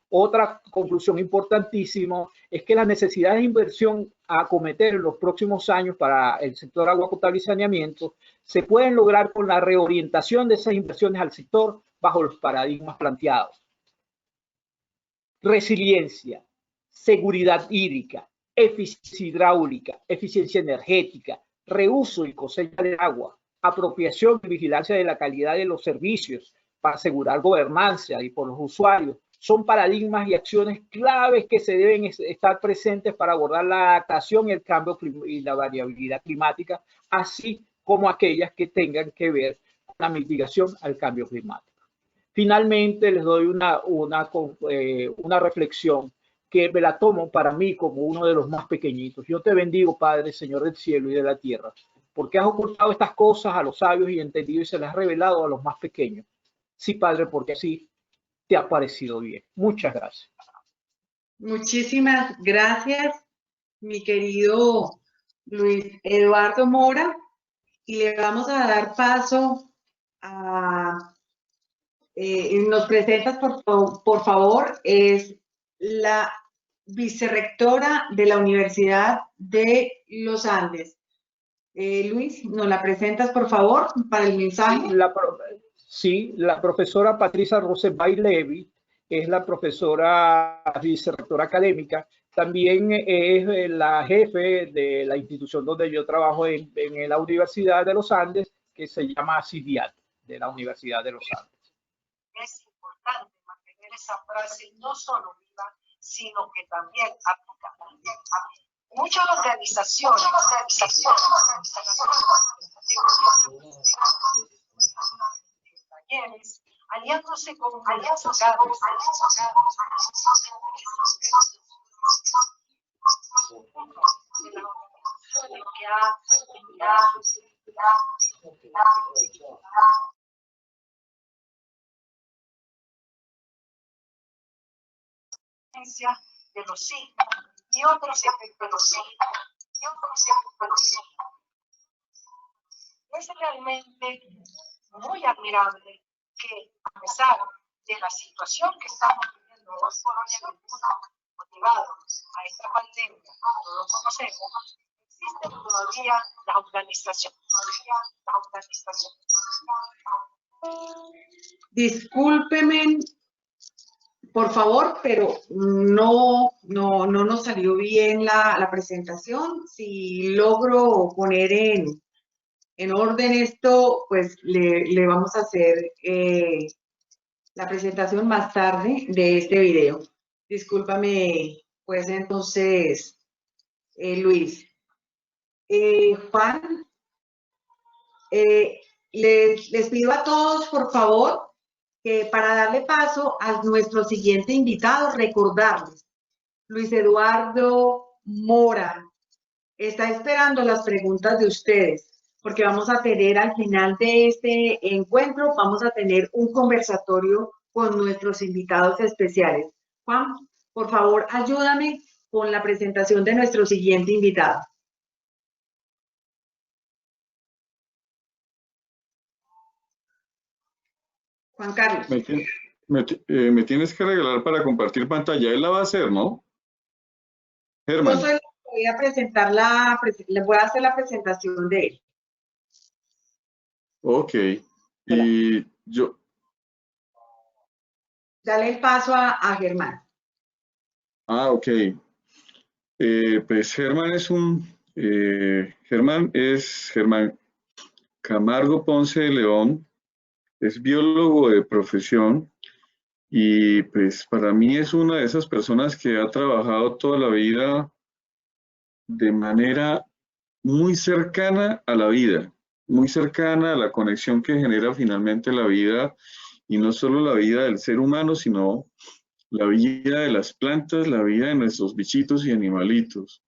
Otra conclusión importantísima es que las necesidades de inversión a acometer en los próximos años para el sector agua potable y saneamiento se pueden lograr con la reorientación de esas inversiones al sector bajo los paradigmas planteados. Resiliencia, seguridad hídrica, eficiencia hidráulica, eficiencia energética, reuso y cosecha de agua, apropiación y vigilancia de la calidad de los servicios para asegurar gobernanza y por los usuarios. Son paradigmas y acciones claves que se deben estar presentes para abordar la adaptación y el cambio y la variabilidad climática, así como aquellas que tengan que ver con la mitigación al cambio climático. Finalmente, les doy una reflexión que me la tomo para mí como uno de los más pequeñitos. Yo te bendigo, Padre, Señor del cielo y de la tierra, porque has ocultado estas cosas a los sabios y entendidos y se las has revelado a los más pequeños. Sí, Padre, porque así te ha parecido bien. Muchas gracias. Muchísimas gracias, mi querido Luis Eduardo Mora. Y le vamos a dar paso a... nos presentas, por favor, es la vicerrectora de la Universidad de los Andes. Luis, ¿nos la presentas, por favor, para el mensaje? Sí, la profesora Patricia Rosenbay Levy es la profesora vicerrectora académica. También es la jefe de la institución donde yo trabajo en la Universidad de los Andes, que se llama CIDIAT, de la Universidad de los Andes. Es importante mantener esa frase no solo viva, sino que también aplica. Muchas organizaciones talleres, aliándose con universidades, de los signos y otros efectos. Es realmente muy admirable que, a pesar de la situación que estamos viviendo los coronavirus, motivado a esta pandemia, todos conocemos, existen todavía las organizaciones. Discúlpeme, por favor, pero no nos salió bien la presentación. Si logro poner en orden esto, pues le vamos a hacer la presentación más tarde de este video. Discúlpame, pues entonces, Luis. Juan, les pido a todos, por favor, que para darle paso a nuestro siguiente invitado, recordarles, Luis Eduardo Mora está esperando las preguntas de ustedes, porque vamos a tener al final de este encuentro, vamos a tener un conversatorio con nuestros invitados especiales. Juan, por favor, ayúdame con la presentación de nuestro siguiente invitado. Juan Carlos. Me tienes que regalar para compartir pantalla. Él la va a hacer, ¿no? Germán. Yo soy la que voy a presentar le voy a hacer la presentación de él. Ok. Y yo. Dale el paso a Germán. Ah, ok. Pues Germán es Germán Camargo Ponce de León. Es biólogo de profesión y pues para mí es una de esas personas que ha trabajado toda la vida de manera muy cercana a la vida, muy cercana a la conexión que genera finalmente la vida, y no solo la vida del ser humano, sino la vida de las plantas, la vida de nuestros bichitos y animalitos.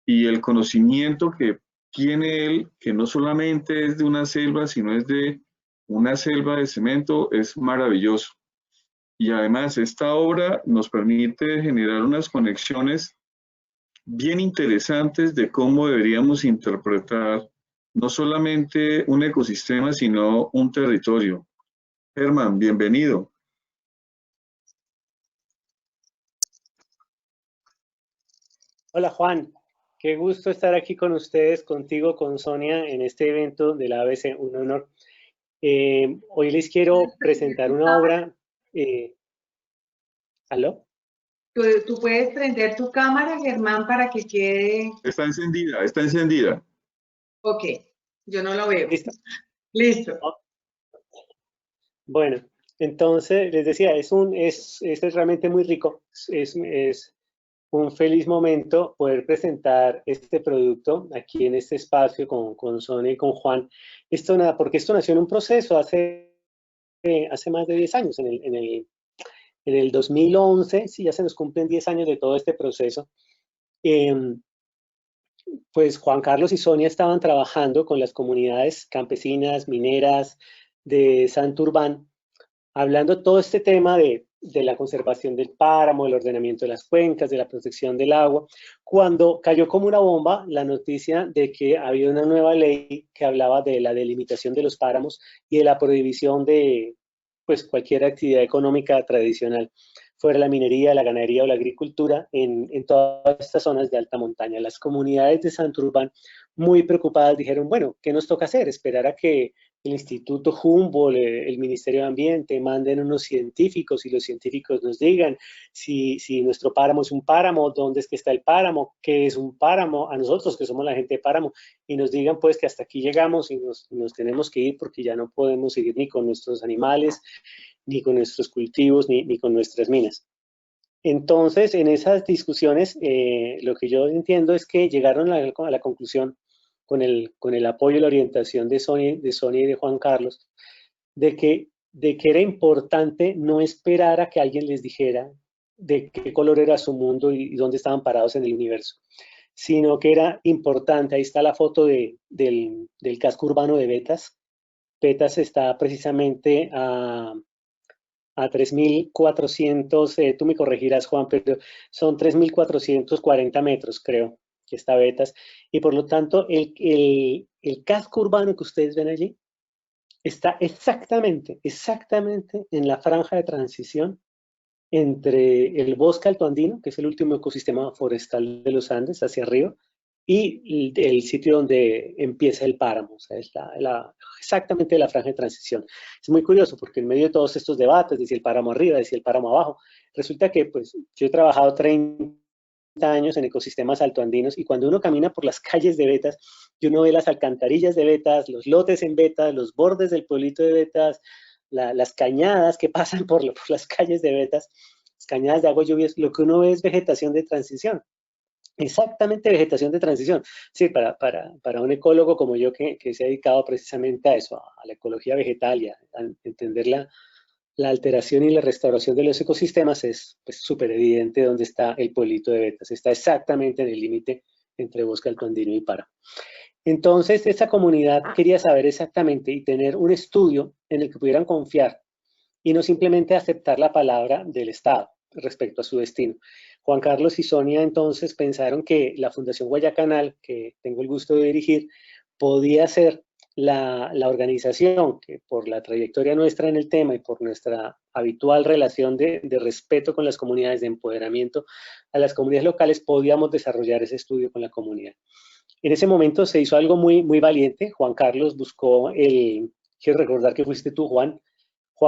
Y el conocimiento que tiene él, que no solamente es de una selva, sino es de una selva de cemento, es maravilloso. Y además esta obra nos permite generar unas conexiones bien interesantes de cómo deberíamos interpretar no solamente un ecosistema, sino un territorio. Germán, bienvenido. Hola Juan, qué gusto estar aquí con ustedes, contigo, con Sonia, en este evento de la ABC, un honor. Hoy les quiero presentar una obra. ¿Aló? ¿Tú puedes prender tu cámara, Germán, para que quede? Está encendida, está encendida. Ok, yo no lo veo. ¿Listo? Listo. Bueno, entonces les decía, es realmente muy rico, es un feliz momento poder presentar este producto aquí en este espacio con Sonia y con Juan. Porque esto nació en un proceso hace más de 10 años, en el 2011, sí, ya se nos cumplen 10 años de todo este proceso. Pues Juan Carlos y Sonia estaban trabajando con las comunidades campesinas, mineras de Santurbán, hablando todo este tema de la conservación del páramo, del ordenamiento de las cuencas, de la protección del agua, cuando cayó como una bomba la noticia de que había una nueva ley que hablaba de la delimitación de los páramos y de la prohibición de pues, cualquier actividad económica tradicional, fuera la minería, la ganadería o la agricultura, en todas estas zonas de alta montaña. Las comunidades de Santurbán, muy preocupadas, dijeron, bueno, ¿qué nos toca hacer? ¿Esperar a que el Instituto Humboldt, el Ministerio de Ambiente, manden unos científicos y los científicos nos digan si nuestro páramo es un páramo, dónde es que está el páramo, qué es un páramo, a nosotros que somos la gente de páramo, y nos digan pues que hasta aquí llegamos y nos tenemos que ir porque ya no podemos seguir ni con nuestros animales, ni con nuestros cultivos, ni con nuestras minas. Entonces, en esas discusiones, lo que yo entiendo es que llegaron a la conclusión, con el apoyo y la orientación de Sonia y de Juan Carlos, de que era importante no esperar a que alguien les dijera de qué color era su mundo y dónde estaban parados en el universo, sino que era importante. Ahí está la foto del casco urbano de Betas. Betas está precisamente a 3.400, tú me corregirás, Juan, pero son 3.440 metros, creo, que está Betas, y por lo tanto el casco urbano que ustedes ven allí está exactamente en la franja de transición entre el bosque altoandino, que es el último ecosistema forestal de los Andes, hacia arriba, y el sitio donde empieza el páramo, o sea, es exactamente la franja de transición. Es muy curioso porque en medio de todos estos debates, de si el páramo arriba, de si el páramo abajo, resulta que pues yo he trabajado 30 años en ecosistemas altoandinos y cuando uno camina por las calles de Betas y uno ve las alcantarillas de Betas, los lotes en Betas, los bordes del pueblito de Betas, las cañadas que pasan por las calles de Betas, las cañadas de agua lluvias, lo que uno ve es vegetación de transición. Exactamente, vegetación de transición. Sí, para un ecólogo como yo que se ha dedicado precisamente a eso, a la ecología vegetal y a entender la alteración y la restauración de los ecosistemas, es súper evidente dónde está el pueblito de Betas. Está exactamente en el límite entre bosque altoandino y páramo. Entonces, esta comunidad quería saber exactamente y tener un estudio en el que pudieran confiar y no simplemente aceptar la palabra del Estado respecto a su destino. Juan Carlos y Sonia entonces pensaron que la Fundación Guayacanal, que tengo el gusto de dirigir, podía ser la organización que por la trayectoria nuestra en el tema y por nuestra habitual relación de respeto con las comunidades, de empoderamiento a las comunidades locales, podíamos desarrollar ese estudio con la comunidad. En ese momento se hizo algo muy, muy valiente. Juan Carlos buscó quiero recordar que fuiste tú, Juan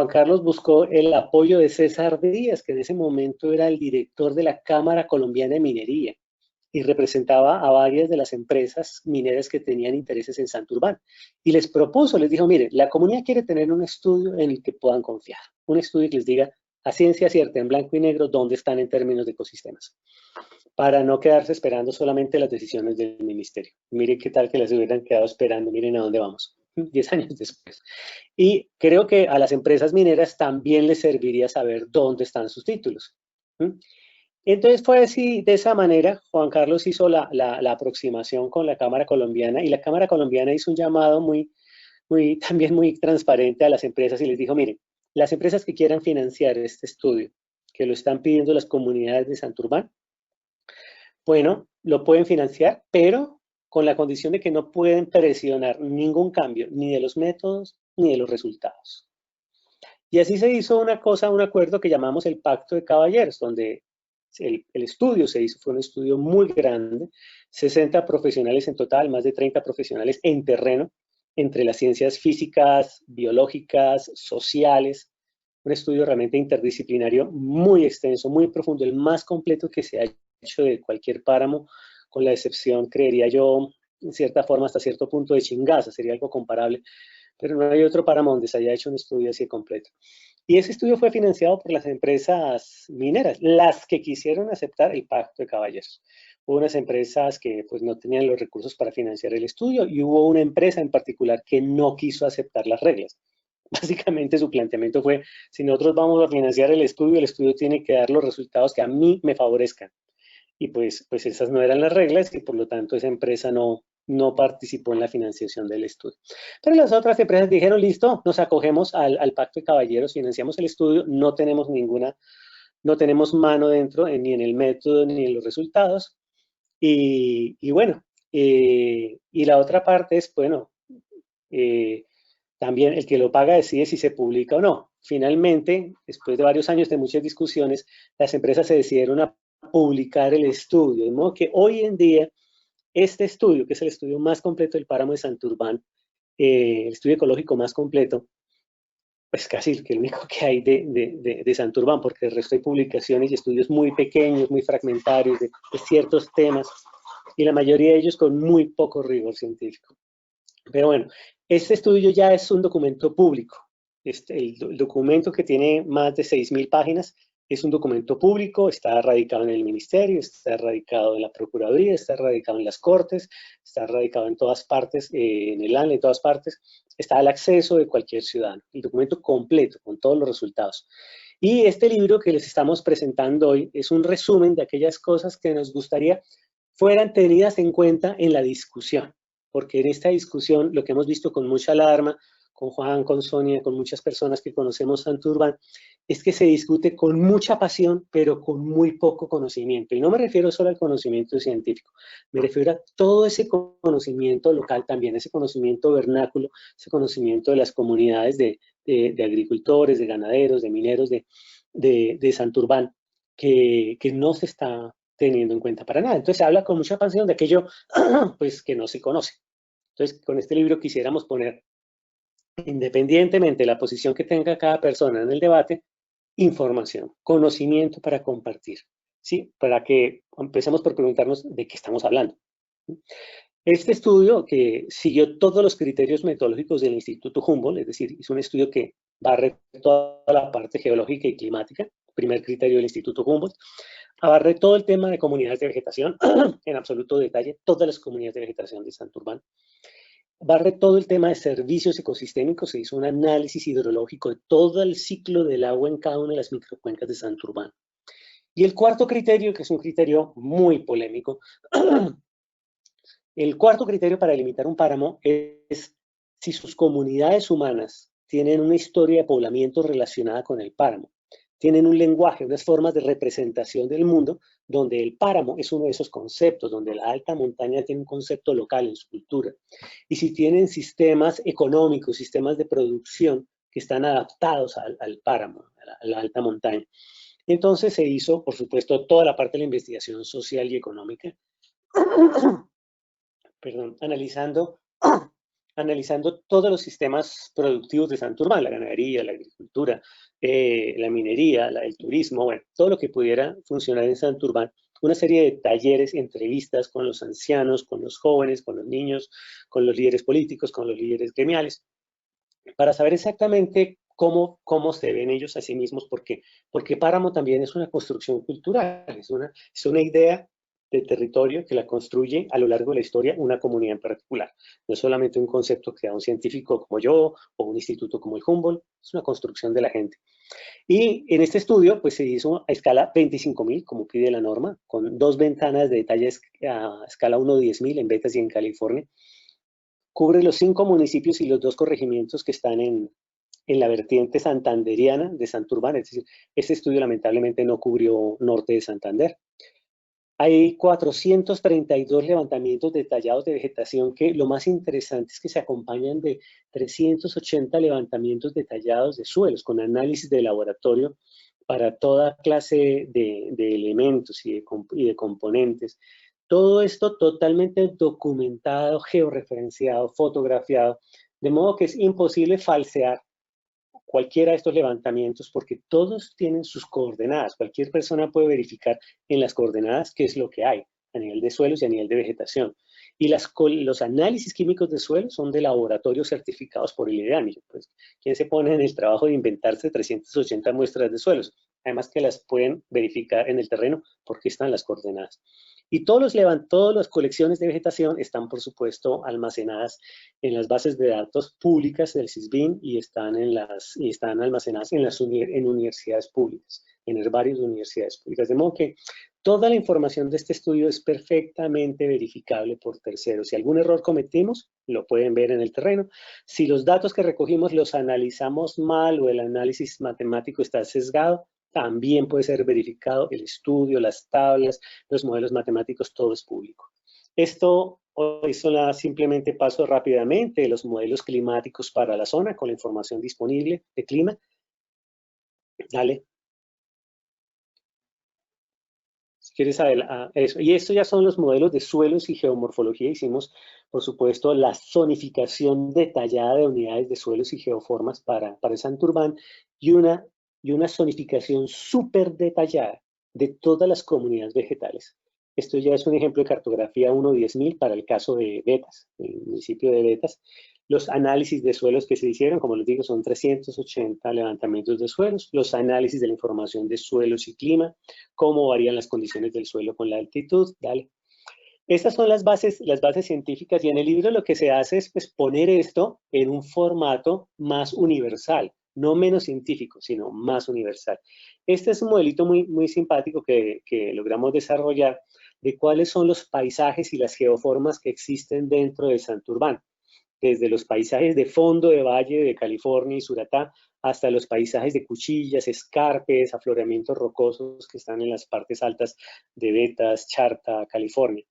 Carlos buscó el apoyo de César Díaz, que en ese momento era el director de la Cámara Colombiana de Minería y representaba a varias de las empresas mineras que tenían intereses en Santurbán. Y les propuso, les dijo, mire, la comunidad quiere tener un estudio en el que puedan confiar, un estudio que les diga a ciencia cierta, en blanco y negro, dónde están en términos de ecosistemas, para no quedarse esperando solamente las decisiones del ministerio. Miren qué tal que las hubieran quedado esperando, miren a dónde vamos. 10 años después. Y creo que a las empresas mineras también les serviría saber dónde están sus títulos. Entonces fue así, de esa manera, Juan Carlos hizo la aproximación con la Cámara Colombiana y la Cámara Colombiana hizo un llamado también muy transparente a las empresas y les dijo, miren, las empresas que quieran financiar este estudio, que lo están pidiendo las comunidades de Santurbán, bueno, lo pueden financiar, pero con la condición de que no pueden presionar ningún cambio, ni de los métodos, ni de los resultados. Y así se hizo un acuerdo que llamamos el Pacto de Caballeros, donde el estudio se hizo, fue un estudio muy grande, 60 profesionales en total, más de 30 profesionales en terreno, entre las ciencias físicas, biológicas, sociales, un estudio realmente interdisciplinario muy extenso, muy profundo, el más completo que se ha hecho de cualquier páramo, con la excepción, creería yo, en cierta forma, hasta cierto punto de Chingaza, sería algo comparable, pero no hay otro páramo donde se haya hecho un estudio así completo. Y ese estudio fue financiado por las empresas mineras, las que quisieron aceptar el Pacto de Caballeros. Hubo unas empresas que pues no tenían los recursos para financiar el estudio y hubo una empresa en particular que no quiso aceptar las reglas. Básicamente su planteamiento fue, si nosotros vamos a financiar el estudio tiene que dar los resultados que a mí me favorezcan. Y pues esas no eran las reglas y por lo tanto esa empresa no participó en la financiación del estudio. Pero las otras empresas dijeron, listo, nos acogemos al Pacto de Caballeros, financiamos el estudio, no tenemos mano dentro ni en el método ni en los resultados. Y bueno, y la otra parte es, bueno, también el que lo paga decide si se publica o no. Finalmente, después de varios años de muchas discusiones, las empresas se decidieron a publicar el estudio, de modo que hoy en día este estudio, que es el estudio más completo del páramo de Santurbán, el estudio ecológico más completo, pues casi el único que hay de Santurbán, porque el resto hay publicaciones y estudios muy pequeños, muy fragmentarios de ciertos temas, y la mayoría de ellos con muy poco rigor científico. Pero bueno, este estudio ya es un documento público. El documento, que tiene más de 6.000 páginas, es un documento público, está radicado en el ministerio, está radicado en la Procuraduría, está radicado en las Cortes, está radicado en todas partes, en el ANLA, en todas partes. Está al acceso de cualquier ciudadano. El documento completo, con todos los resultados. Y este libro que les estamos presentando hoy es un resumen de aquellas cosas que nos gustaría fueran tenidas en cuenta en la discusión. Porque en esta discusión, lo que hemos visto con mucha alarma, con Juan, con Sonia, con muchas personas que conocemos Santurbán, es que se discute con mucha pasión, pero con muy poco conocimiento. Y no me refiero solo al conocimiento científico, me refiero a todo ese conocimiento local también, ese conocimiento vernáculo, ese conocimiento de las comunidades de agricultores, de ganaderos, de mineros de Santurbán, que no se está teniendo en cuenta para nada. Entonces se habla con mucha pasión de aquello pues, que no se conoce. Entonces, con este libro quisiéramos poner, independientemente de la posición que tenga cada persona en el debate, información, conocimiento para compartir, ¿sí? Para que empecemos por preguntarnos de qué estamos hablando. Este estudio, que siguió todos los criterios metodológicos del Instituto Humboldt, es decir, es un estudio que barre toda la parte geológica y climática, primer criterio del Instituto Humboldt, abarré todo el tema de comunidades de vegetación, en absoluto detalle, todas las comunidades de vegetación de Santurbán. Barre todo el tema de servicios ecosistémicos, se hizo un análisis hidrológico de todo el ciclo del agua en cada una de las microcuencas de Santurbán. Y el cuarto criterio, que es un criterio muy polémico, el cuarto criterio para delimitar un páramo es si sus comunidades humanas tienen una historia de poblamiento relacionada con el páramo, tienen un lenguaje, unas formas de representación del mundo, donde el páramo es uno de esos conceptos, donde la alta montaña tiene un concepto local en su cultura, y si tienen sistemas económicos, sistemas de producción que están adaptados al páramo, a la alta montaña. Entonces se hizo, por supuesto, toda la parte de la investigación social y económica, perdón, analizando todos los sistemas productivos de Santurbán, la ganadería, la agricultura, la minería, el turismo, bueno, todo lo que pudiera funcionar en Santurbán, una serie de talleres, entrevistas con los ancianos, con los jóvenes, con los niños, con los líderes políticos, con los líderes gremiales, para saber exactamente cómo se ven ellos a sí mismos, porque páramo también es una construcción cultural, es una idea de territorio que la construye a lo largo de la historia una comunidad en particular. No es solamente un concepto creado un científico como yo o un instituto como el Humboldt, es una construcción de la gente. Y en este estudio pues se hizo a escala 25.000, como pide la norma, con 2 ventanas de detalle a escala 1:10.000 en Betas y en California. Cubre los 5 municipios y los 2 corregimientos que están en la vertiente santanderiana de Santurbán, es decir, este estudio lamentablemente no cubrió norte de Santander. Hay 432 levantamientos detallados de vegetación que lo más interesante es que se acompañan de 380 levantamientos detallados de suelos con análisis de laboratorio para toda clase de elementos y de componentes. Todo esto totalmente documentado, georreferenciado, fotografiado, de modo que es imposible falsear cualquiera de estos levantamientos porque todos tienen sus coordenadas. Cualquier persona puede verificar en las coordenadas qué es lo que hay a nivel de suelos y a nivel de vegetación. Y los análisis químicos de suelos son de laboratorios certificados por el IDEAMI. Pues, ¿quién se pone en el trabajo de inventarse 380 muestras de suelos? Además que las pueden verificar en el terreno porque están las coordenadas. Y todas las colecciones de vegetación están, por supuesto, almacenadas en las bases de datos públicas del CISBEN y están almacenadas en universidades públicas, en herbarios de universidades públicas. De modo que toda la información de este estudio es perfectamente verificable por terceros. Si algún error cometimos, lo pueden ver en el terreno. Si los datos que recogimos los analizamos mal o el análisis matemático está sesgado, también puede ser verificado el estudio, las tablas, los modelos matemáticos, todo es público. Esto hoy simplemente paso rápidamente los modelos climáticos para la zona con la información disponible de clima. Dale. Si quieres saber eso. Y esto ya son los modelos de suelos y geomorfología. Hicimos, por supuesto, la zonificación detallada de unidades de suelos y geoformas para Santurbán y una zonificación súper detallada de todas las comunidades vegetales. Esto ya es un ejemplo de cartografía 1.10.000 para el caso de Betas, el municipio de Betas. Los análisis de suelos que se hicieron, como les digo, son 380 levantamientos de suelos. Los análisis de la información de suelos y clima, cómo varían las condiciones del suelo con la altitud. Dale. Estas son las bases científicas y en el libro lo que se hace es pues, poner esto en un formato más universal, no menos científico, sino más universal. Este es un modelito muy, muy simpático que logramos desarrollar de cuáles son los paisajes y las geoformas que existen dentro de Santurbán, desde los paisajes de fondo de valle de California y Suratá hasta los paisajes de cuchillas, escarpes, afloramientos rocosos que están en las partes altas de Betas, Charta, California.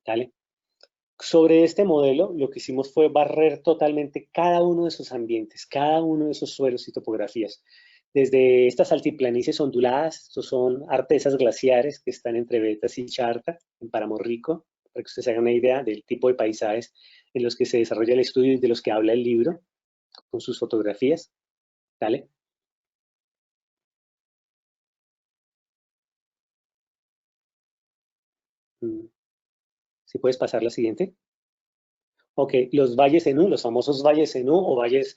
¿Vale? Sobre este modelo, lo que hicimos fue barrer totalmente cada uno de esos ambientes, cada uno de esos suelos y topografías. Desde estas altiplanicies onduladas, estos son artesas glaciares que están entre Betas y Charta, en Páramo Rico, para que ustedes se hagan una idea del tipo de paisajes en los que se desarrolla el estudio y de los que habla el libro, con sus fotografías. ¿Vale? Si puedes pasar la siguiente. Ok, los valles Zenú, los famosos valles Zenú o valles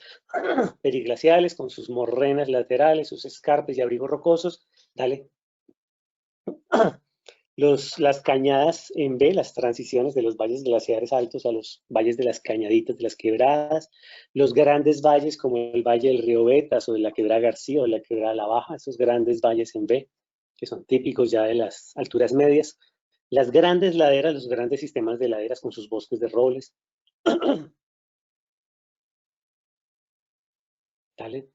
periglaciales con sus morrenas laterales, sus escarpes y abrigos rocosos. Dale. Las cañadas en B, las transiciones de los valles glaciares altos a los valles de las cañaditas, de las quebradas. Los grandes valles como el valle del río Betas o de la quebrada García o de la quebrada La Baja, esos grandes valles en B, que son típicos ya de las alturas medias. Las grandes laderas, los grandes sistemas de laderas con sus bosques de robles. Dale.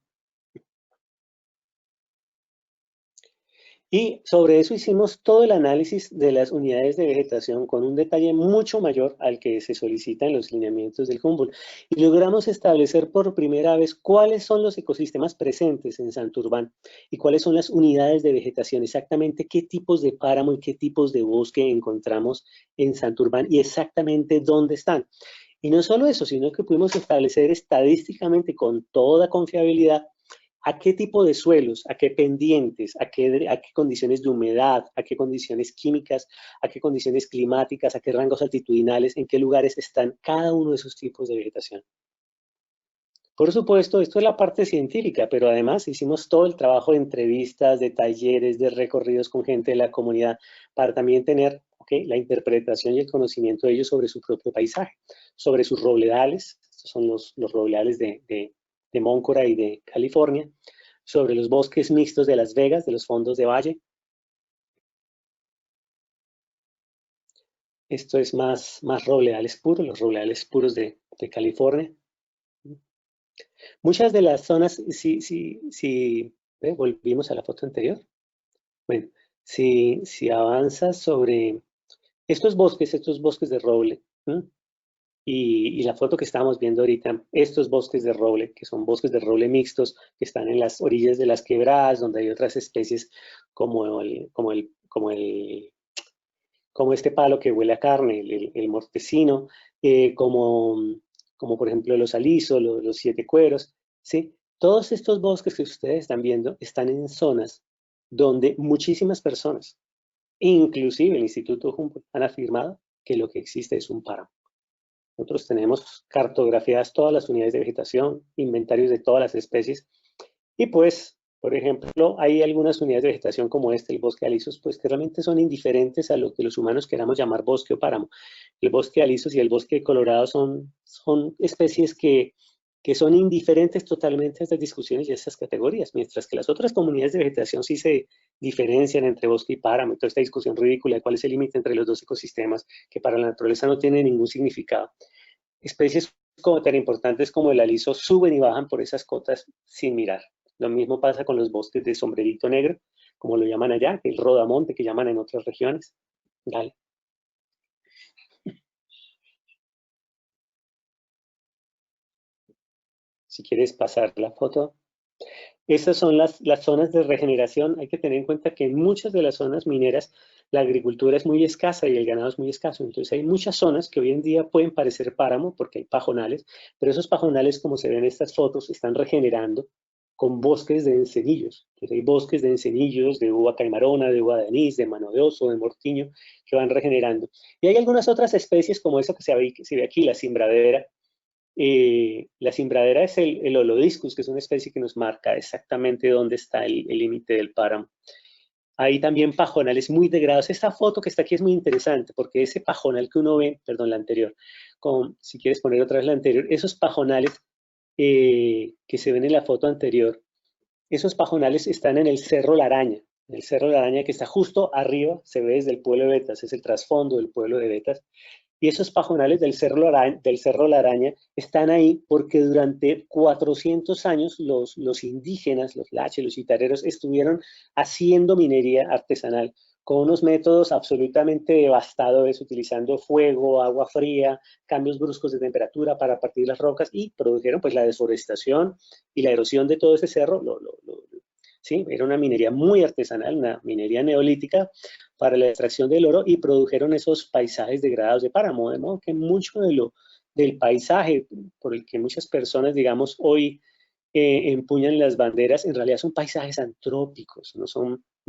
Y sobre eso hicimos todo el análisis de las unidades de vegetación con un detalle mucho mayor al que se solicita en los lineamientos del Humboldt. Y logramos establecer por primera vez cuáles son los ecosistemas presentes en Santurbán y cuáles son las unidades de vegetación, exactamente qué tipos de páramo y qué tipos de bosque encontramos en Santurbán y exactamente dónde están. Y no solo eso, sino que pudimos establecer estadísticamente con toda confiabilidad a qué tipo de suelos, a qué pendientes, a qué condiciones de humedad, a qué condiciones químicas, a qué condiciones climáticas, a qué rangos altitudinales, en qué lugares están cada uno de esos tipos de vegetación. Por supuesto, esto es la parte científica, pero además hicimos todo el trabajo de entrevistas, de talleres, de recorridos con gente de la comunidad, para también tener la interpretación y el conocimiento de ellos sobre su propio paisaje, sobre sus robledales, estos son los robledales de Móncora y de California, sobre los bosques mixtos de Las Vegas, de los fondos de valle. Esto es más robledales puros, los robledales puros de California. Muchas de las zonas, volvimos a la foto anterior. Bueno, si avanzas sobre estos bosques de roble, y la foto que estamos viendo ahorita, estos bosques de roble, que son bosques de roble mixtos, que están en las orillas de las quebradas, donde hay otras especies como este palo que huele a carne, el mortecino, como por ejemplo los alisos, los siete cueros, ¿sí? Todos estos bosques que ustedes están viendo están en zonas donde muchísimas personas, inclusive el Instituto Humboldt, han afirmado que lo que existe es un páramo. Nosotros tenemos cartografiadas todas las unidades de vegetación, inventarios de todas las especies, y pues, por ejemplo, hay algunas unidades de vegetación como el bosque de alisos, pues que realmente son indiferentes a lo que los humanos queramos llamar bosque o páramo. El bosque de alisos y el bosque de colorado son especies que son indiferentes totalmente a estas discusiones y a estas categorías, mientras que las otras comunidades de vegetación sí se diferencian entre bosque y páramo, y toda esta discusión ridícula de cuál es el límite entre los dos ecosistemas, que para la naturaleza no tiene ningún significado. Especies tan importantes como el aliso suben y bajan por esas cotas sin mirar. Lo mismo pasa con los bosques de sombrerito negro, como lo llaman allá, el rodamonte que llaman en otras regiones. Dale. Si quieres pasar la foto. Esas son las zonas de regeneración. Hay que tener en cuenta que en muchas de las zonas mineras la agricultura es muy escasa y el ganado es muy escaso. Entonces hay muchas zonas que hoy en día pueden parecer páramo porque hay pajonales, pero esos pajonales, como se ven en estas fotos, están regenerando con bosques de encenillos. Entonces hay bosques de encenillos, de uva caimarona, de uva de anís, de mano de oso, de mortiño, que van regenerando. Y hay algunas otras especies como esa que se ve aquí, la cimbradera. La cimbradera es el Holodiscus, que es una especie que nos marca exactamente dónde está el límite del páramo. Hay también pajonales muy degradados. Esta foto que está aquí es muy interesante porque ese pajonal que uno ve, perdón, la anterior, si quieres poner otra vez la anterior, esos pajonales que se ven en la foto anterior, esos pajonales están en el Cerro La Araña. El Cerro La Araña que está justo arriba, se ve desde el pueblo de Betas, es el trasfondo del pueblo de Betas. Y esos pajonales del Cerro La Araña están ahí porque durante 400 años los indígenas, los laches, los chitareros, estuvieron haciendo minería artesanal con unos métodos absolutamente devastadores, utilizando fuego, agua fría, cambios bruscos de temperatura para partir las rocas y produjeron pues la deforestación y la erosión de todo ese cerro. ¿Sí? Era una minería muy artesanal, una minería neolítica para la extracción del oro y produjeron esos paisajes degradados de páramo, de modo que mucho del paisaje por el que muchas personas, digamos, hoy empuñan las banderas, en realidad son paisajes antrópicos, no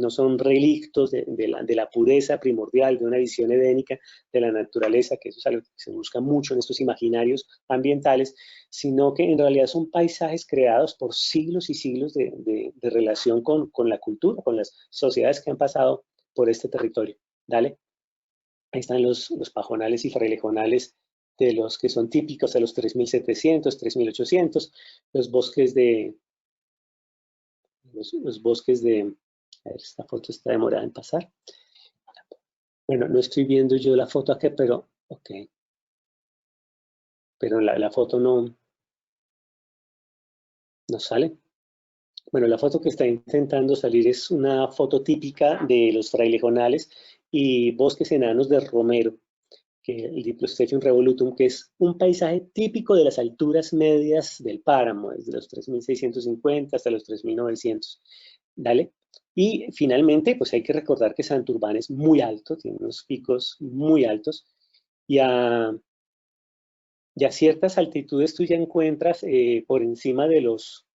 son relictos de la pureza primordial, de una visión edénica de la naturaleza, que eso es algo que se busca mucho en estos imaginarios ambientales, sino que en realidad son paisajes creados por siglos y siglos de relación con la cultura, con las sociedades que han pasado por este territorio. Dale. Ahí están los pajonales y frailejonales de los que son típicos de los 3700, 3800, los bosques de, a ver, esta foto está demorada en pasar. Bueno, no estoy viendo yo la foto aquí, pero, ok. Pero la foto no sale. Bueno, la foto que está intentando salir es una foto típica de los frailejonales y bosques enanos de romero, que el Diplostratium revolutum, que es un paisaje típico de las alturas medias del páramo, desde los 3.650 hasta los 3.900. ¿Dale? Y finalmente, pues hay que recordar que Santurbán es muy alto, tiene unos picos muy altos, y a ciertas altitudes tú ya encuentras por encima de los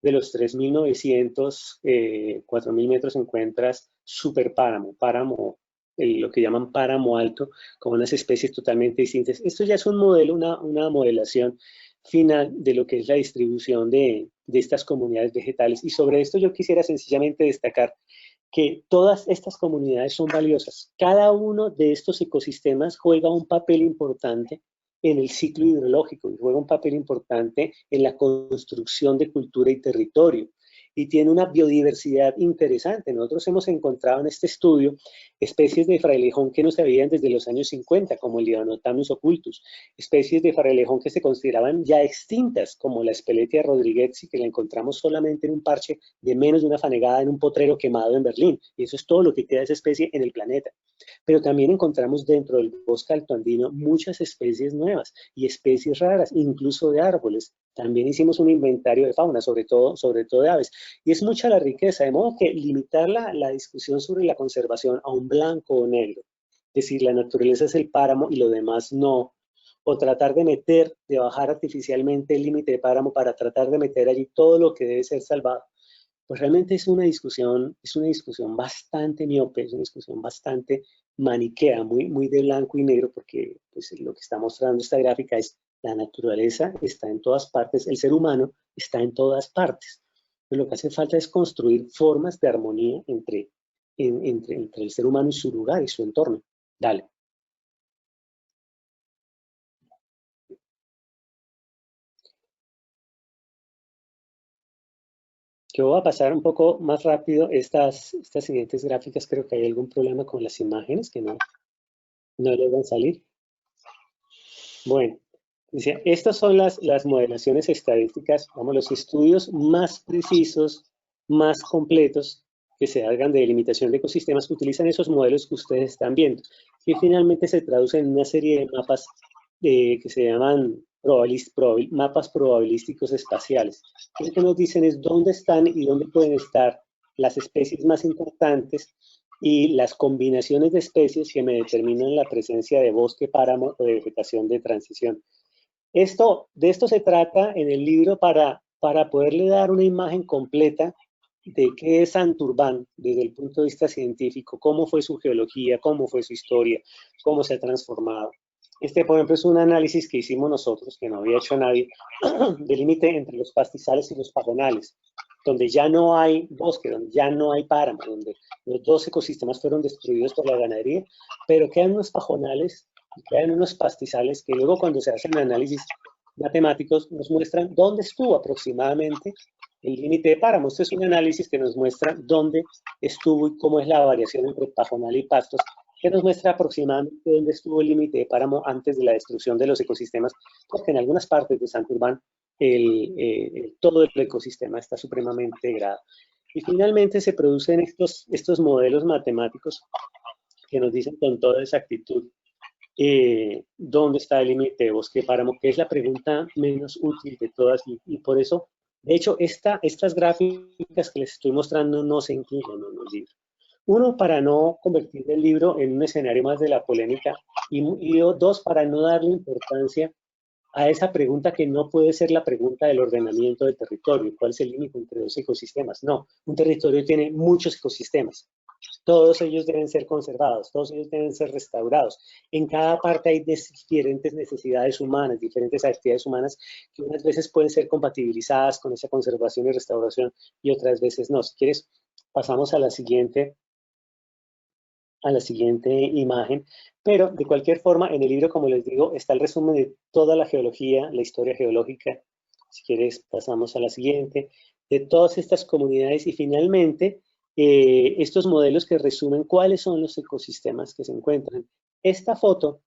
3.900, 4.000 metros encuentras superpáramo, lo que llaman páramo alto, con unas especies totalmente distintas. Esto ya es un modelo, una modelación final de lo que es la distribución de estas comunidades vegetales. Y sobre esto yo quisiera sencillamente destacar que todas estas comunidades son valiosas. Cada uno de estos ecosistemas juega un papel importante en el ciclo hidrológico y juega un papel importante en la construcción de cultura y territorio. Y tiene una biodiversidad interesante. Nosotros hemos encontrado en este estudio especies de frailejón que no se veían desde los años 50, como el Lianotamus occultus, especies de frailejón que se consideraban ya extintas, como la Speletia rodriguezi, que la encontramos solamente en un parche de menos de una fanegada en un potrero quemado en Berlín. Y eso es todo lo que queda de esa especie en el planeta. Pero también encontramos dentro del bosque altoandino muchas especies nuevas y especies raras, incluso de árboles. También hicimos un inventario de fauna, sobre todo de aves. Y es mucha la riqueza, de modo que limitar la discusión sobre la conservación a un blanco o negro, es decir, la naturaleza es el páramo y lo demás no, o tratar de bajar artificialmente el límite de páramo para tratar de meter allí todo lo que debe ser salvado, pues realmente es una discusión bastante miope, es una discusión bastante maniquea, muy de blanco y negro, porque pues, lo que está mostrando esta gráfica es la naturaleza está en todas partes, el ser humano está en todas partes. Pero lo que hace falta es construir formas de armonía entre el ser humano y su lugar y su entorno. Dale. Yo voy a pasar un poco más rápido estas siguientes gráficas. Creo que hay algún problema con las imágenes que no logran salir. Bueno, dice, estas son las modelaciones estadísticas, vamos, los estudios más precisos, más completos que se hagan de delimitación de ecosistemas, utilizan esos modelos que ustedes están viendo, que finalmente se traducen en una serie de mapas que se llaman mapas probabilísticos espaciales. Lo que nos dicen es dónde están y dónde pueden estar las especies más importantes y las combinaciones de especies que me determinan la presencia de bosque, páramo o de vegetación de transición. De esto se trata en el libro para poderle dar una imagen completa de qué es Santurbán desde el punto de vista científico, cómo fue su geología, cómo fue su historia, cómo se ha transformado. Por ejemplo, es un análisis que hicimos nosotros, que no había hecho nadie, del límite entre los pastizales y los pajonales, donde ya no hay bosque, donde ya no hay páramo, donde los dos ecosistemas fueron destruidos por la ganadería, pero quedan unos pajonales y quedan unos pastizales que luego cuando se hacen análisis matemáticos nos muestran dónde estuvo aproximadamente el límite de páramo. Este es un análisis que nos muestra dónde estuvo y cómo es la variación entre pajonal y pastos, que nos muestra aproximadamente dónde estuvo el límite de páramo antes de la destrucción de los ecosistemas, porque en algunas partes de Santurbán todo el ecosistema está supremamente degradado. Y finalmente se producen estos modelos matemáticos que nos dicen con toda exactitud dónde está el límite de bosque páramo, que es la pregunta menos útil de todas, y por eso, de hecho, estas gráficas que les estoy mostrando no se incluyen en los libros. Uno, para no convertir el libro en un escenario más de la polémica, y dos, para no darle importancia a esa pregunta que no puede ser la pregunta del ordenamiento del territorio. ¿Cuál es el límite entre dos ecosistemas? No, un territorio tiene muchos ecosistemas. Todos ellos deben ser conservados, todos ellos deben ser restaurados. En cada parte hay diferentes necesidades humanas, diferentes actividades humanas que unas veces pueden ser compatibilizadas con esa conservación y restauración y otras veces no. Si quieres, pasamos a la siguiente imagen, pero de cualquier forma en el libro, como les digo, está el resumen de toda la geología, la historia geológica. Si quieres, pasamos a la siguiente, de todas estas comunidades y finalmente estos modelos que resumen cuáles son los ecosistemas que se encuentran. Esta foto,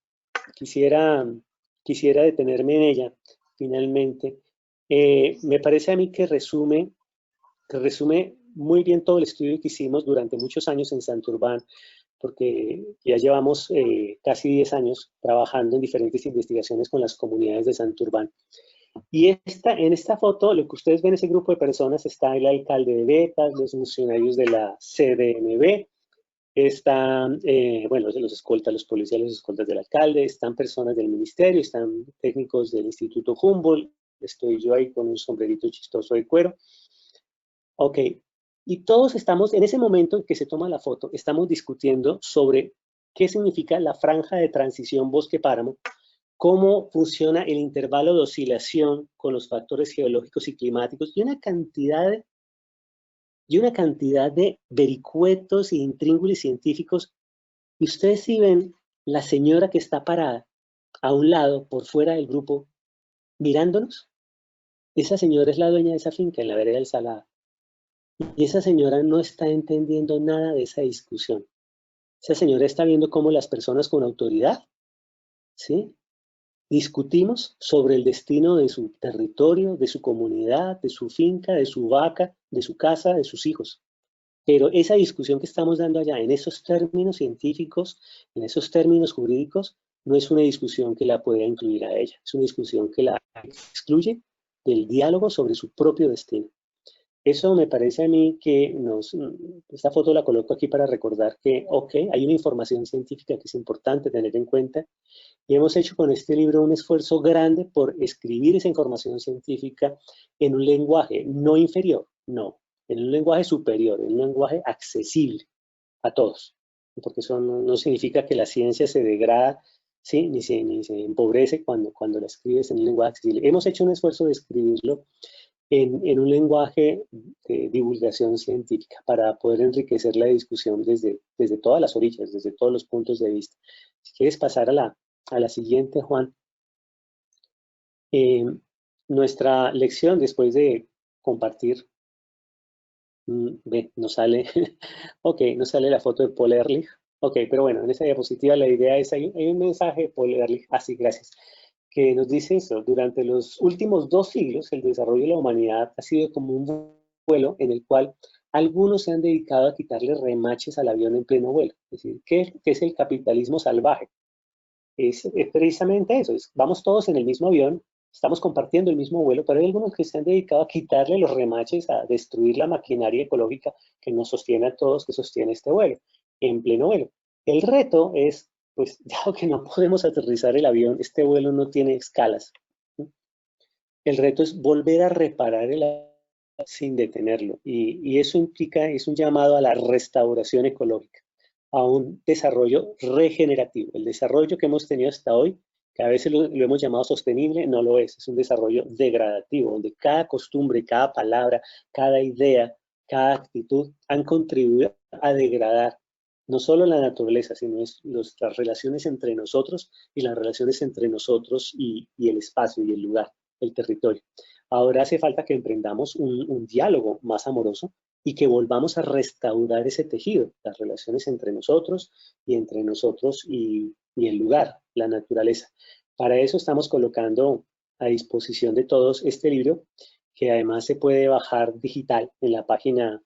quisiera detenerme en ella, finalmente, me parece a mí que resume muy bien todo el estudio que hicimos durante muchos años en Santurbán, porque ya llevamos casi 10 años trabajando en diferentes investigaciones con las comunidades de Santurbán. Y en esta foto, lo que ustedes ven, ese grupo de personas, está el alcalde de Betas, los funcionarios de la CDMB, están, bueno, los escoltas, los policías, los escoltas del alcalde, están personas del ministerio, están técnicos del Instituto Humboldt, estoy yo ahí con un sombrerito chistoso de cuero. Ok, y todos estamos, en ese momento en que se toma la foto, estamos discutiendo sobre qué significa la franja de transición bosque-páramo, cómo funciona el intervalo de oscilación con los factores geológicos y climáticos, y una cantidad de vericuetos y intríngulis científicos. Y ustedes sí ven la señora que está parada a un lado, por fuera del grupo, mirándonos. Esa señora es la dueña de esa finca en la vereda del Salado. Y esa señora no está entendiendo nada de esa discusión. Esa señora está viendo cómo las personas con autoridad, ¿sí?, discutimos sobre el destino de su territorio, de su comunidad, de su finca, de su vaca, de su casa, de sus hijos. Pero esa discusión que estamos dando allá, en esos términos científicos, en esos términos jurídicos, no es una discusión que la pueda incluir a ella. Es una discusión que la excluye del diálogo sobre su propio destino. Eso me parece a mí que esta foto la coloco aquí para recordar que, ok, hay una información científica que es importante tener en cuenta, y hemos hecho con este libro un esfuerzo grande por escribir esa información científica en un lenguaje no inferior, no, en un lenguaje superior, en un lenguaje accesible a todos, porque eso no significa que la ciencia se degrada, ¿sí?, ni se empobrece cuando la escribes en un lenguaje accesible. Hemos hecho un esfuerzo de escribirlo en un lenguaje de divulgación científica para poder enriquecer la discusión desde todas las orillas, desde todos los puntos de vista. Si quieres pasar a la siguiente, Juan. Nuestra lección, después de compartir, no sale, ok, no sale la foto de Paul Ehrlich. Ok, pero bueno, en esa diapositiva la idea es, hay un mensaje de Paul Ehrlich, así, gracias, que nos dice eso: durante los últimos 2 siglos, el desarrollo de la humanidad ha sido como un vuelo en el cual algunos se han dedicado a quitarle remaches al avión en pleno vuelo. Es decir, ¿qué es el capitalismo salvaje? Es precisamente eso, vamos todos en el mismo avión, Estamos compartiendo el mismo vuelo, pero hay algunos que se han dedicado a quitarle los remaches, a destruir la maquinaria ecológica que nos sostiene a todos, que sostiene este vuelo, en pleno vuelo. El reto es, pues, dado que no podemos aterrizar el avión, este vuelo no tiene escalas. El reto es volver a reparar el avión sin detenerlo. Y eso implica, es un llamado a la restauración ecológica, a un desarrollo regenerativo. El desarrollo que hemos tenido hasta hoy, que a veces lo hemos llamado sostenible, no lo es un desarrollo degradativo, donde cada costumbre, cada palabra, cada idea, cada actitud han contribuido a degradar no solo la naturaleza, sino las relaciones entre nosotros y las relaciones entre nosotros y el espacio y el lugar, el territorio. Ahora hace falta que emprendamos un diálogo más amoroso y que volvamos a restaurar ese tejido, las relaciones entre nosotros y el lugar, la naturaleza. Para eso estamos colocando a disposición de todos este libro, que además se puede bajar digital en la página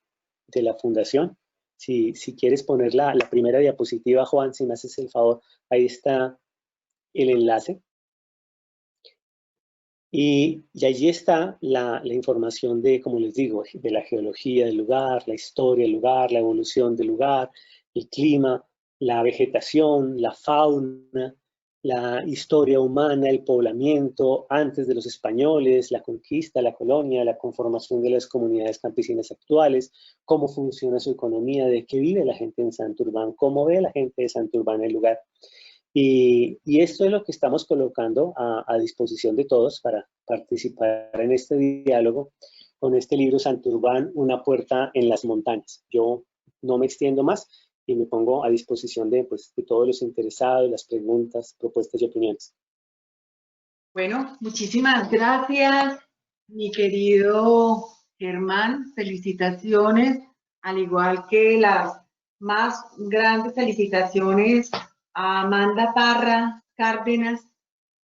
de la Fundación. Si quieres poner la primera diapositiva, Juan, si me haces el favor, ahí está el enlace. Y allí está la información de, como les digo, de la geología del lugar, la historia del lugar, la evolución del lugar, el clima, la vegetación, la fauna, la historia humana, el poblamiento antes de los españoles, la conquista, la colonia, la conformación de las comunidades campesinas actuales, cómo funciona su economía, de qué vive la gente en Santurbán, cómo ve la gente de Santurbán el lugar. Y esto es lo que estamos colocando a disposición de todos para participar en este diálogo con este libro Santurbán, una puerta en las montañas. Yo no me extiendo más y me pongo a disposición de todos los interesados, las preguntas, propuestas y opiniones. Bueno, muchísimas gracias, mi querido Germán. Felicitaciones, al igual que las más grandes felicitaciones a Amanda Parra Cárdenas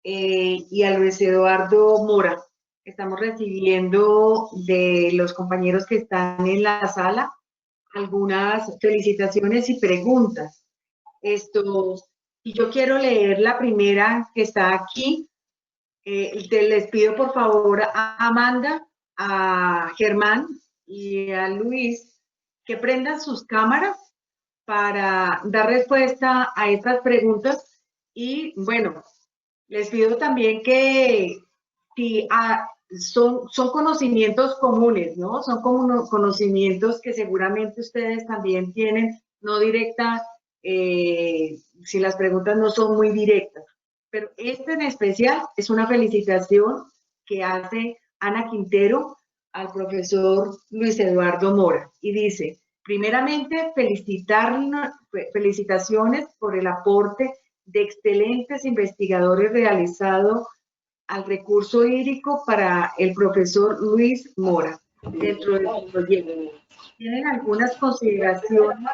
y a Luis Eduardo Mora. Estamos recibiendo de los compañeros que están en la sala algunas felicitaciones y preguntas. Y yo quiero leer la primera que está aquí. Les pido por favor a Amanda, a Germán y a Luis que prendan sus cámaras para dar respuesta a estas preguntas. Y bueno, les pido también que si son conocimientos comunes, ¿no? Son como conocimientos que seguramente ustedes también tienen, no directa, si las preguntas no son muy directas. Pero este en especial es una felicitación que hace Ana Quintero al profesor Luis Eduardo Mora y dice: primeramente, felicitaciones por el aporte de excelentes investigadores realizado al recurso hídrico para el profesor Luis Mora dentro del proyecto. ¿Tienen algunas consideraciones?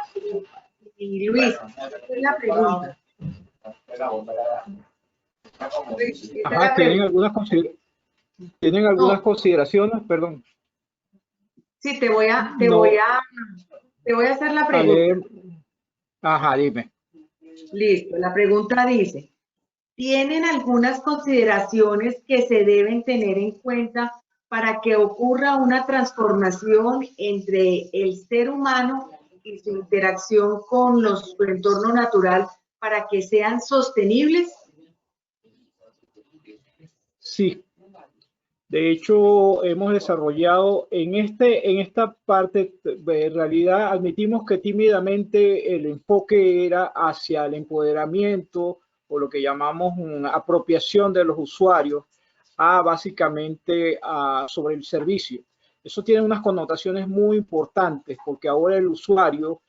Y Luis, la pregunta. Ajá, ¿tienen algunas consideraciones? Perdón. Sí, te voy a hacer la pregunta. Ajá, dime. Listo, la pregunta dice: ¿tienen algunas consideraciones que se deben tener en cuenta para que ocurra una transformación entre el ser humano y su interacción con su entorno natural para que sean sostenibles? Sí. De hecho, hemos desarrollado en esta parte, en realidad admitimos que tímidamente el enfoque era hacia el empoderamiento o lo que llamamos una apropiación de los usuarios básicamente sobre el servicio. Eso tiene unas connotaciones muy importantes porque ahora el usuario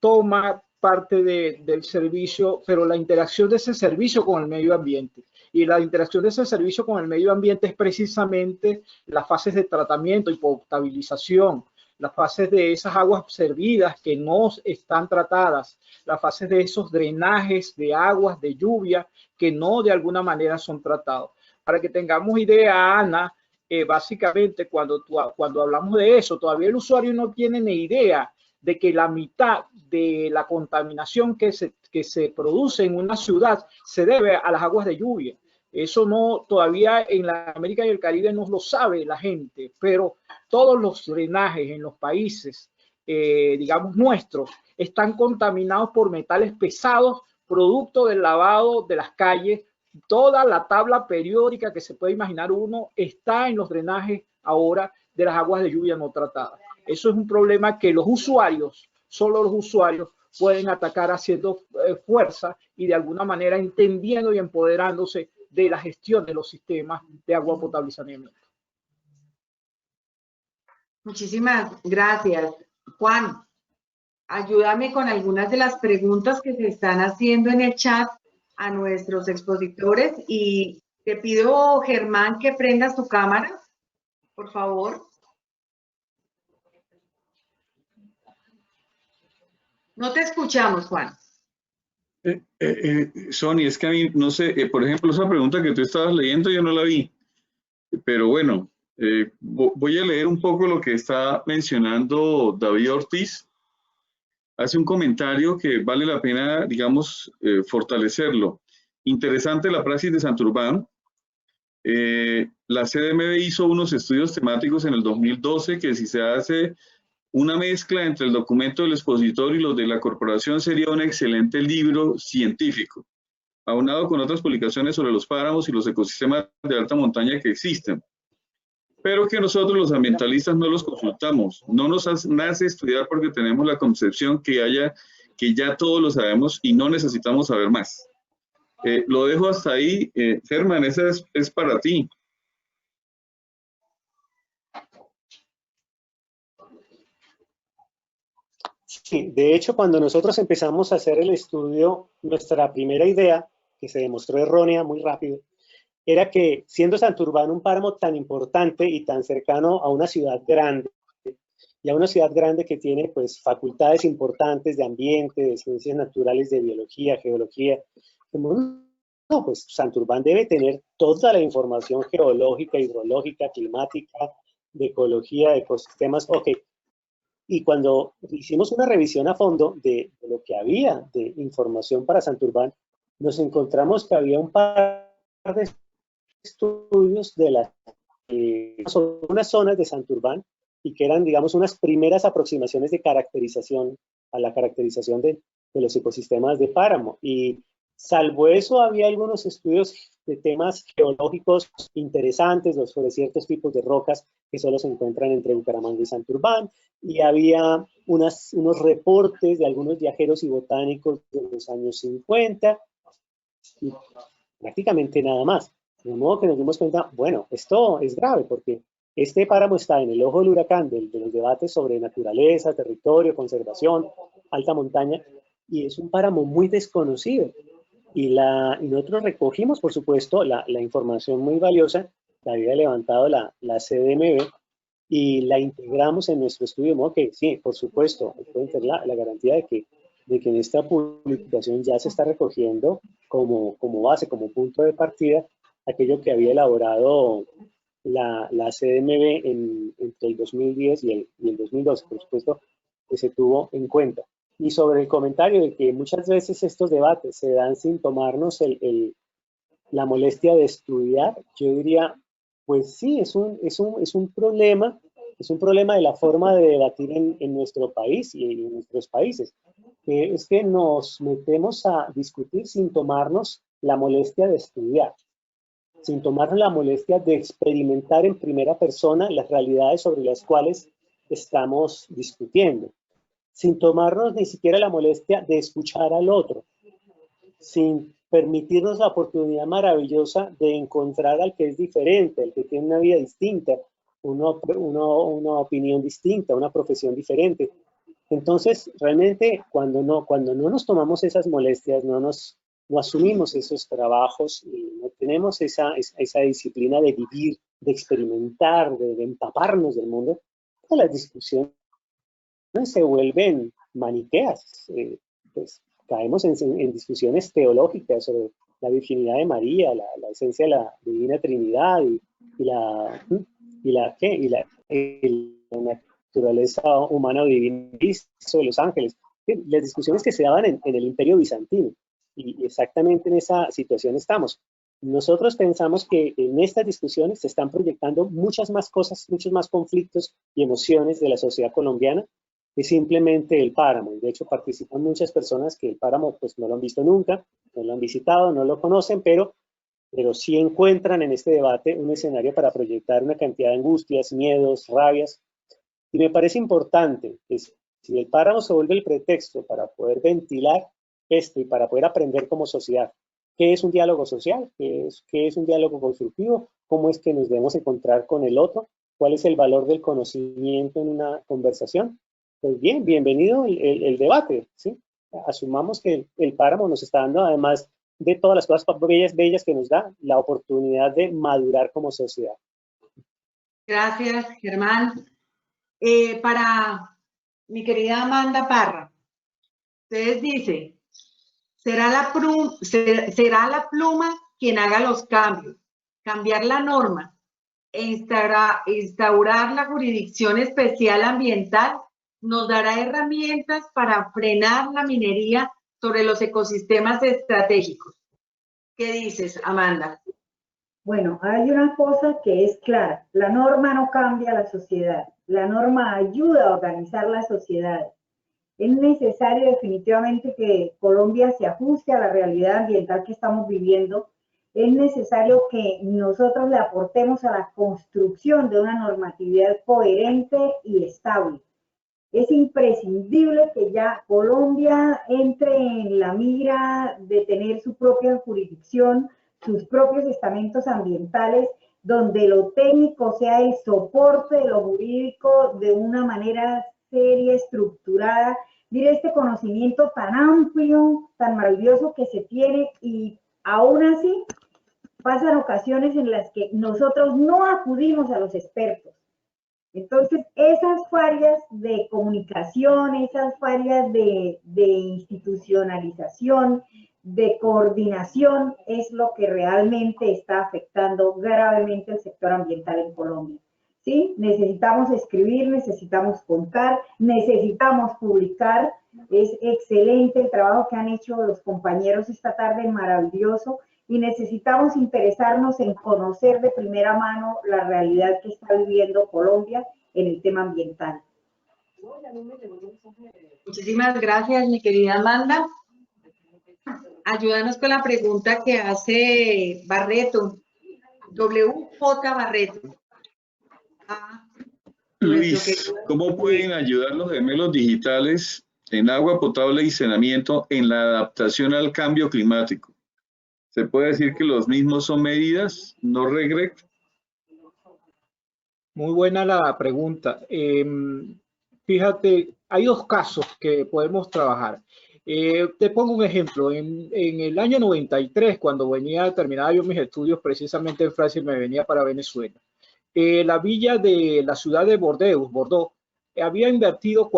toma parte del servicio, pero la interacción de ese servicio con el medio ambiente. Y la interacción de ese servicio con el medio ambiente es precisamente las fases de tratamiento y potabilización, las fases de esas aguas servidas que no están tratadas, las fases de esos drenajes de aguas de lluvia que no de alguna manera son tratados. Para que tengamos idea, Ana, básicamente cuando hablamos de eso, todavía el usuario no tiene ni idea de que la mitad de la contaminación que se produce en una ciudad se debe a las aguas de lluvia. Eso no, todavía en la América y el Caribe no lo sabe la gente, pero todos los drenajes en los países, digamos, nuestros, están contaminados por metales pesados, producto del lavado de las calles. Toda la tabla periódica que se puede imaginar uno está en los drenajes ahora de las aguas de lluvia no tratadas. Eso es un problema que los usuarios, solo los usuarios, pueden atacar haciendo fuerza y de alguna manera entendiendo y empoderándose de la gestión de los sistemas de agua potable y saneamiento. Muchísimas gracias. Juan, ayúdame con algunas de las preguntas que se están haciendo en el chat a nuestros expositores y te pido, Germán, que prendas tu cámara, por favor. No te escuchamos, Juan. Sonia, es que a mí, no sé, por ejemplo, esa pregunta que tú estabas leyendo yo no la vi, pero bueno, voy a leer un poco lo que está mencionando David Ortiz. Hace un comentario que vale la pena, digamos, fortalecerlo. Interesante la praxis de Santurbán. La CDMB hizo unos estudios temáticos en el 2012 que si se hace una mezcla entre el documento del expositor y los de la corporación sería un excelente libro científico, aunado con otras publicaciones sobre los páramos y los ecosistemas de alta montaña que existen, pero que nosotros los ambientalistas no los consultamos. No nos nace estudiar porque tenemos la concepción que ya todos lo sabemos y no necesitamos saber más. Lo dejo hasta ahí. Germán, esa es para ti. Sí, de hecho, cuando nosotros empezamos a hacer el estudio, nuestra primera idea, que se demostró errónea muy rápido, era que siendo Santurbán un páramo tan importante y tan cercano a una ciudad grande, y a una ciudad grande que tiene pues facultades importantes de ambiente, de ciencias naturales, de biología, geología, no, pues Santurbán debe tener toda la información geológica, hidrológica, climática, de ecología, de ecosistemas, ok. Y cuando hicimos una revisión a fondo de lo que había de información para Santurbán, nos encontramos que había un par de estudios de unas zonas de Santurbán y que eran, digamos, unas primeras aproximaciones de caracterización a la caracterización de los ecosistemas de páramo. Y salvo eso, había algunos estudios de temas geológicos interesantes sobre ciertos tipos de rocas que solo se encuentran entre Bucaramanga y Santurbán, y había unos reportes de algunos viajeros y botánicos de los años 50, y prácticamente nada más. De modo que nos dimos cuenta, bueno, esto es grave porque este páramo está en el ojo del huracán de los debates sobre naturaleza, territorio, conservación, alta montaña, y es un páramo muy desconocido. Y nosotros recogimos, por supuesto, la información muy valiosa que había levantado la CDMB y la integramos en nuestro estudio, de modo que sí, por supuesto, pueden tener la garantía de que en esta publicación ya se está recogiendo como base, como punto de partida, aquello que había elaborado la CDMB entre el 2010 y el 2012, por supuesto, que se tuvo en cuenta. Y sobre el comentario de que muchas veces estos debates se dan sin tomarnos la molestia de estudiar, yo diría, pues sí, es un problema de la forma de debatir en nuestro país y en nuestros países. Es que nos metemos a discutir sin tomarnos la molestia de estudiar, sin tomarnos la molestia de experimentar en primera persona las realidades sobre las cuales estamos discutiendo, sin tomarnos ni siquiera la molestia de escuchar al otro, sin permitirnos la oportunidad maravillosa de encontrar al que es diferente, al que tiene una vida distinta, una opinión distinta, una profesión diferente. Entonces, realmente, cuando no nos tomamos esas molestias, no asumimos esos trabajos, y no tenemos esa disciplina de vivir, de experimentar, de empaparnos del mundo, pues las discusiones se vuelven maniqueas. Pues caemos en discusiones teológicas sobre la virginidad de María, la esencia de la Divina Trinidad y la naturaleza humana o divina sobre los ángeles. Las discusiones que se daban en el Imperio Bizantino. Y exactamente en esa situación estamos. Nosotros pensamos que en estas discusiones se están proyectando muchas más cosas, muchos más conflictos y emociones de la sociedad colombiana que simplemente el páramo. Y de hecho participan muchas personas que el páramo pues no lo han visto nunca, no lo han visitado, no lo conocen, pero sí encuentran en este debate un escenario para proyectar una cantidad de angustias, miedos, rabias. Y me parece importante que si el páramo se vuelve el pretexto para poder ventilar esto y para poder aprender como sociedad, ¿qué es un diálogo social? ¿Qué es un diálogo constructivo? ¿Cómo es que nos debemos encontrar con el otro? ¿Cuál es el valor del conocimiento en una conversación? Pues bien, bienvenido el debate, ¿sí? Asumamos que el páramo nos está dando, además de todas las cosas bellas que nos da, la oportunidad de madurar como sociedad. Gracias, Germán. Para mi querida Amanda Parra, ustedes dicen, será la pluma quien haga los cambios, cambiar la norma e instaurar la jurisdicción especial ambiental nos dará herramientas para frenar la minería sobre los ecosistemas estratégicos. ¿Qué dices, Amanda? Bueno, hay una cosa que es clara, la norma no cambia la sociedad, la norma ayuda a organizar la sociedad. Es necesario definitivamente que Colombia se ajuste a la realidad ambiental que estamos viviendo. Es necesario que nosotros le aportemos a la construcción de una normatividad coherente y estable. Es imprescindible que ya Colombia entre en la mira de tener su propia jurisdicción, sus propios estamentos ambientales, donde lo técnico sea el soporte de lo jurídico de una manera seria, estructurada. Mire este conocimiento tan amplio, tan maravilloso que se tiene, y aún así pasan ocasiones en las que nosotros no acudimos a los expertos. Entonces, esas fallas de comunicación, esas fallas de institucionalización, de coordinación, es lo que realmente está afectando gravemente el sector ambiental en Colombia. ¿Sí? Necesitamos escribir, necesitamos contar, necesitamos publicar. Es excelente el trabajo que han hecho los compañeros esta tarde, maravilloso. Y necesitamos interesarnos en conocer de primera mano la realidad que está viviendo Colombia en el tema ambiental. Muchísimas gracias, mi querida Amanda. Ayúdanos con la pregunta que hace Barreto, WJ Barreto. Luis, ¿cómo pueden ayudar los gemelos digitales en agua potable y saneamiento en la adaptación al cambio climático? ¿Se puede decir que los mismos son medidas, no regreso? Muy buena la pregunta. Fíjate, hay dos casos que podemos trabajar. Te pongo un ejemplo. En el año 93, cuando terminaba yo mis estudios precisamente en Francia y me venía para Venezuela, la villa de la ciudad de Bordeaux, había invertido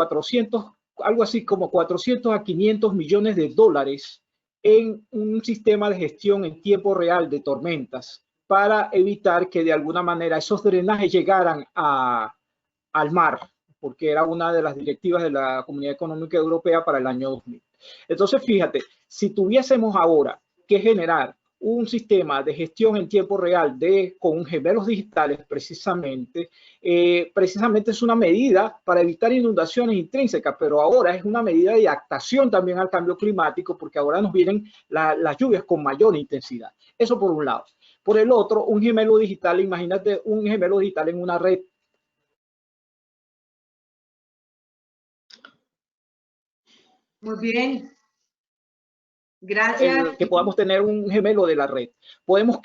algo así como 400 a 500 millones de dólares en un sistema de gestión en tiempo real de tormentas para evitar que de alguna manera esos drenajes llegaran al mar, porque era una de las directivas de la Comunidad Económica Europea para el año 2000. Entonces, fíjate, si tuviésemos ahora que generar un sistema de gestión en tiempo real con gemelos digitales, precisamente es una medida para evitar inundaciones intrínsecas, pero ahora es una medida de adaptación también al cambio climático, porque ahora nos vienen las lluvias con mayor intensidad. Eso por un lado. Por el otro, un gemelo digital, imagínate un gemelo digital en una red. Muy bien. Gracias. Que podamos tener un gemelo de la red. Podemos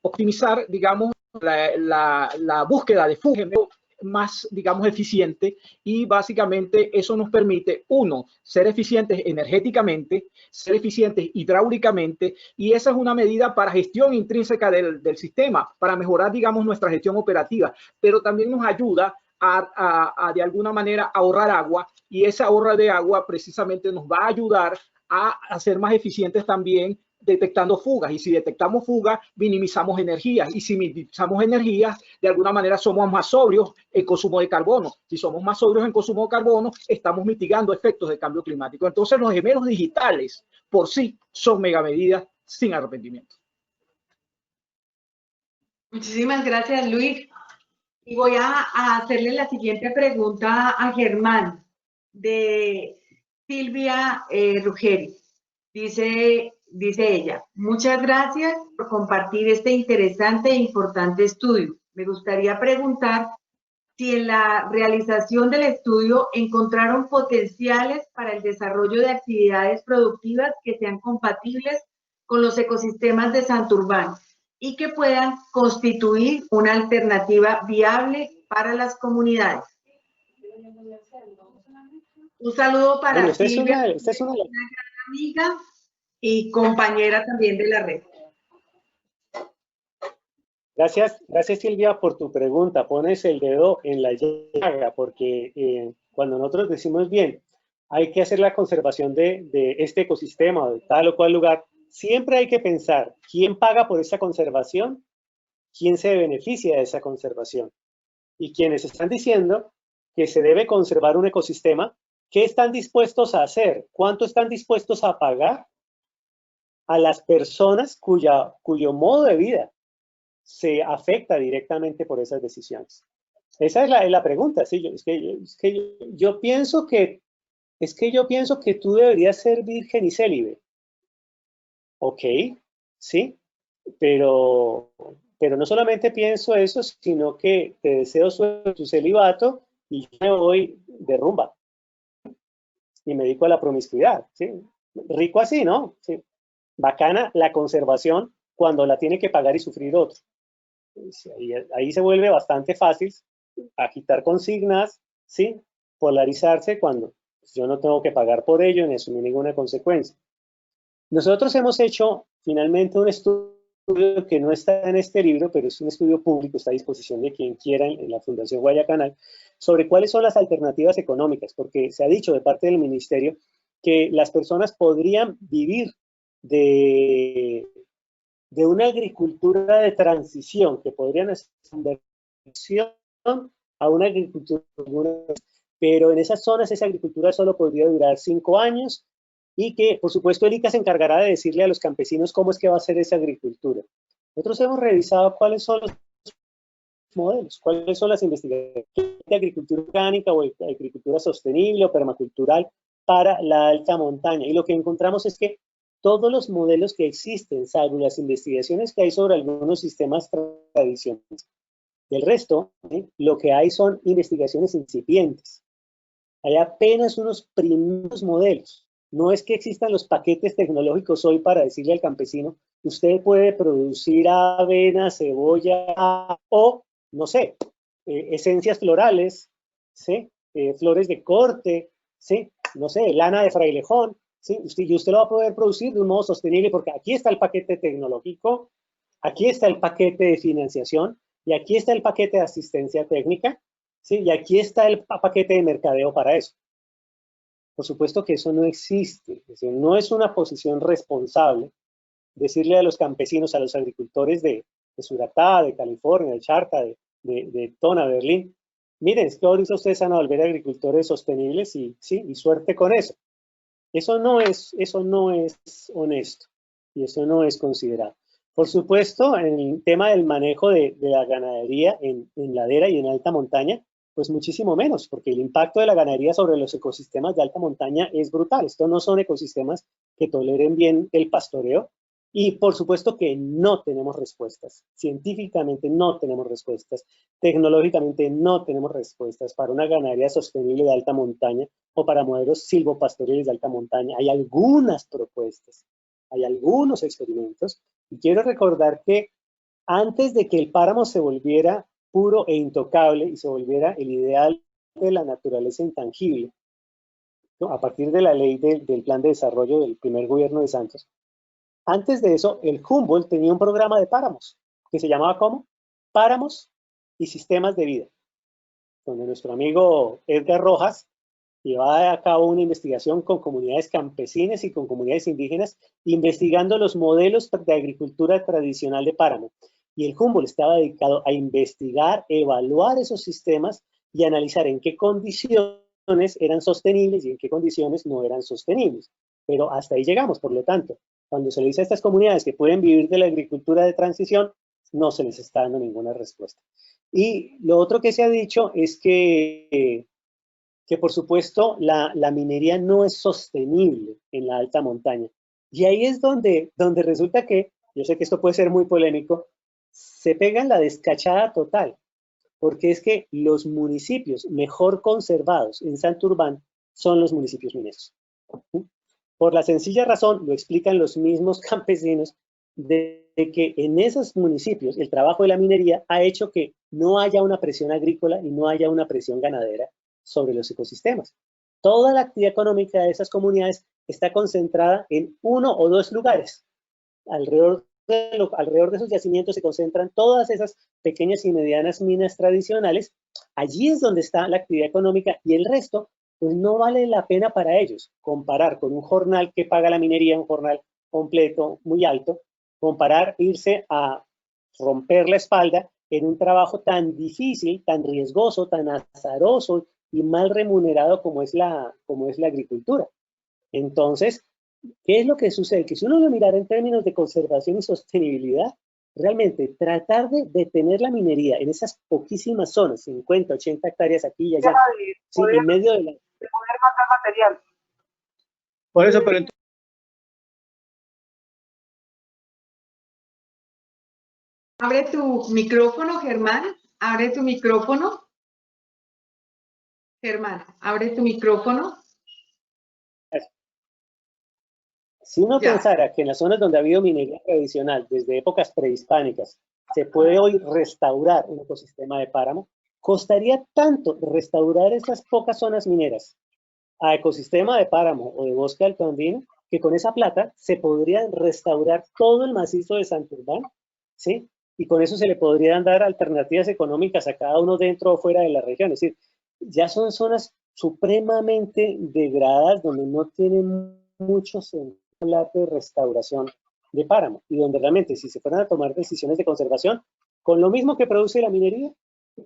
optimizar, digamos, la búsqueda de un gemelo más, digamos, eficiente, y básicamente eso nos permite, uno, ser eficientes energéticamente, ser eficientes hidráulicamente, y esa es una medida para gestión intrínseca del sistema, para mejorar, digamos, nuestra gestión operativa, pero también nos ayuda a de alguna manera ahorrar agua, y ese ahorro de agua precisamente nos va a ayudar a ser más eficientes también detectando fugas, y si detectamos fugas, minimizamos energías, y si minimizamos energías, de alguna manera somos más sobrios en consumo de carbono. Si somos más sobrios en consumo de carbono, estamos mitigando efectos de cambio climático. Entonces, los gemelos digitales por sí son megamedidas sin arrepentimiento. Muchísimas gracias, Luis. Y voy a hacerle la siguiente pregunta a Germán, de Silvia Ruggeri. Dice ella, muchas gracias por compartir este interesante e importante estudio. Me gustaría preguntar si en la realización del estudio encontraron potenciales para el desarrollo de actividades productivas que sean compatibles con los ecosistemas de Santurbán y que puedan constituir una alternativa viable para las comunidades. Un saludo para Silvia, esta es una gran amiga y compañera también de la red. Gracias Silvia por tu pregunta. Pones el dedo en la llaga porque cuando nosotros decimos bien, hay que hacer la conservación de este ecosistema o de tal o cual lugar, siempre hay que pensar quién paga por esa conservación, quién se beneficia de esa conservación. Y quienes están diciendo que se debe conservar un ecosistema, ¿qué están dispuestos a hacer? ¿Cuánto están dispuestos a pagar a las personas cuyo modo de vida se afecta directamente por esas decisiones? Esa es la pregunta. Sí, yo pienso que tú deberías ser virgen y célibe. Ok, sí, pero no solamente pienso eso, sino que te deseo suerte tu celibato y yo me voy de rumba y me dedico a la promiscuidad. ¿Sí? Rico así, ¿no? Sí. Bacana la conservación cuando la tiene que pagar y sufrir otro. Ahí se vuelve bastante fácil agitar consignas, ¿sí? Polarizarse cuando yo no tengo que pagar por ello ni asumir ninguna consecuencia. Nosotros hemos hecho finalmente un estudio que no está en este libro, pero es un estudio público, está a disposición de quien quiera en la Fundación Guayacanal, sobre cuáles son las alternativas económicas, porque se ha dicho de parte del ministerio que las personas podrían vivir de una agricultura de transición, que podrían hacer inversión a una agricultura, pero en esas zonas esa agricultura solo podría durar 5 años y que, por supuesto, el ICA se encargará de decirle a los campesinos cómo es que va a ser esa agricultura. Nosotros hemos revisado cuáles son los modelos, cuáles son las investigaciones de agricultura orgánica o agricultura sostenible o permacultural para la alta montaña. Y lo que encontramos es que todos los modelos que existen, salvo las investigaciones que hay sobre algunos sistemas tradicionales, del resto, lo que hay son investigaciones incipientes. Hay apenas unos primeros modelos. No es que existan los paquetes tecnológicos hoy para decirle al campesino, usted puede producir avena, cebolla o, no sé, esencias florales, ¿sí? Flores de corte, ¿sí? No sé, lana de frailejón, ¿sí? Y usted lo va a poder producir de un modo sostenible porque aquí está el paquete tecnológico, aquí está el paquete de financiación y aquí está el paquete de asistencia técnica, ¿sí? Y aquí está el paquete de mercadeo para eso. Por supuesto que eso no existe, es decir, no es una posición responsable decirle a los campesinos, a los agricultores de Suratá, de California, de Charta, de Tona, Berlín, miren, es que ahorita ustedes van a volver agricultores sostenibles y, ¿sí? Y suerte con eso. Eso no es honesto y eso no es considerado. Por supuesto, en el tema del manejo de la ganadería en ladera y en alta montaña, pues muchísimo menos, porque el impacto de la ganadería sobre los ecosistemas de alta montaña es brutal. Estos no son ecosistemas que toleren bien el pastoreo y por supuesto que no tenemos respuestas. Científicamente no tenemos respuestas. Tecnológicamente no tenemos respuestas para una ganadería sostenible de alta montaña o para modelos silvopastoriles de alta montaña. Hay algunas propuestas, hay algunos experimentos y quiero recordar que antes de que el páramo se volviera puro e intocable y se volviera el ideal de la naturaleza intangible, ¿no? A partir de la ley del plan de desarrollo del primer gobierno de Santos. Antes de eso, el Humboldt tenía un programa de páramos que se llamaba ¿cómo? Páramos y sistemas de vida, donde nuestro amigo Edgar Rojas llevaba a cabo una investigación con comunidades campesinas y con comunidades indígenas, investigando los modelos de agricultura tradicional de páramo. Y el Humboldt estaba dedicado a investigar, evaluar esos sistemas y analizar en qué condiciones eran sostenibles y en qué condiciones no eran sostenibles. Pero hasta ahí llegamos, por lo tanto, cuando se le dice a estas comunidades que pueden vivir de la agricultura de transición, no se les está dando ninguna respuesta. Y lo otro que se ha dicho es que por supuesto la minería no es sostenible en la alta montaña. Y ahí es donde resulta que, yo sé que esto puede ser muy polémico, se pega en la descachada total, porque es que los municipios mejor conservados en Santurbán son los municipios mineros. Por la sencilla razón, lo explican los mismos campesinos, de que en esos municipios el trabajo de la minería ha hecho que no haya una presión agrícola y no haya una presión ganadera sobre los ecosistemas. Toda la actividad económica de esas comunidades está concentrada en 1 o 2 lugares. Alrededor de esos yacimientos se concentran todas esas pequeñas y medianas minas tradicionales. Allí es donde está la actividad económica y el resto, pues no vale la pena para ellos comparar con un jornal que paga la minería, un jornal completo, muy alto, comparar irse a romper la espalda en un trabajo tan difícil, tan riesgoso, tan azaroso y mal remunerado como es la agricultura. Entonces, ¿qué es lo que sucede? Que si uno lo mirara en términos de conservación y sostenibilidad, realmente tratar de detener la minería en esas poquísimas zonas, 50, 80 hectáreas aquí y allá, sí, en medio de poder matar material. Por eso, pero entonces, Abre tu micrófono, Germán. Abre tu micrófono. Germán, abre tu micrófono. Si uno Ya. pensara que en las zonas donde ha habido minería tradicional desde épocas prehispánicas se puede hoy restaurar un ecosistema de páramo, costaría tanto restaurar esas pocas zonas mineras a ecosistema de páramo o de bosque altoandino que con esa plata se podría restaurar todo el macizo de Santurbán, ¿sí? Y con eso se le podrían dar alternativas económicas a cada uno dentro o fuera de la región. Es decir, ya son zonas supremamente degradadas donde no tienen mucho sentido hablar de restauración de páramo y donde realmente si se fueran a tomar decisiones de conservación, con lo mismo que produce la minería,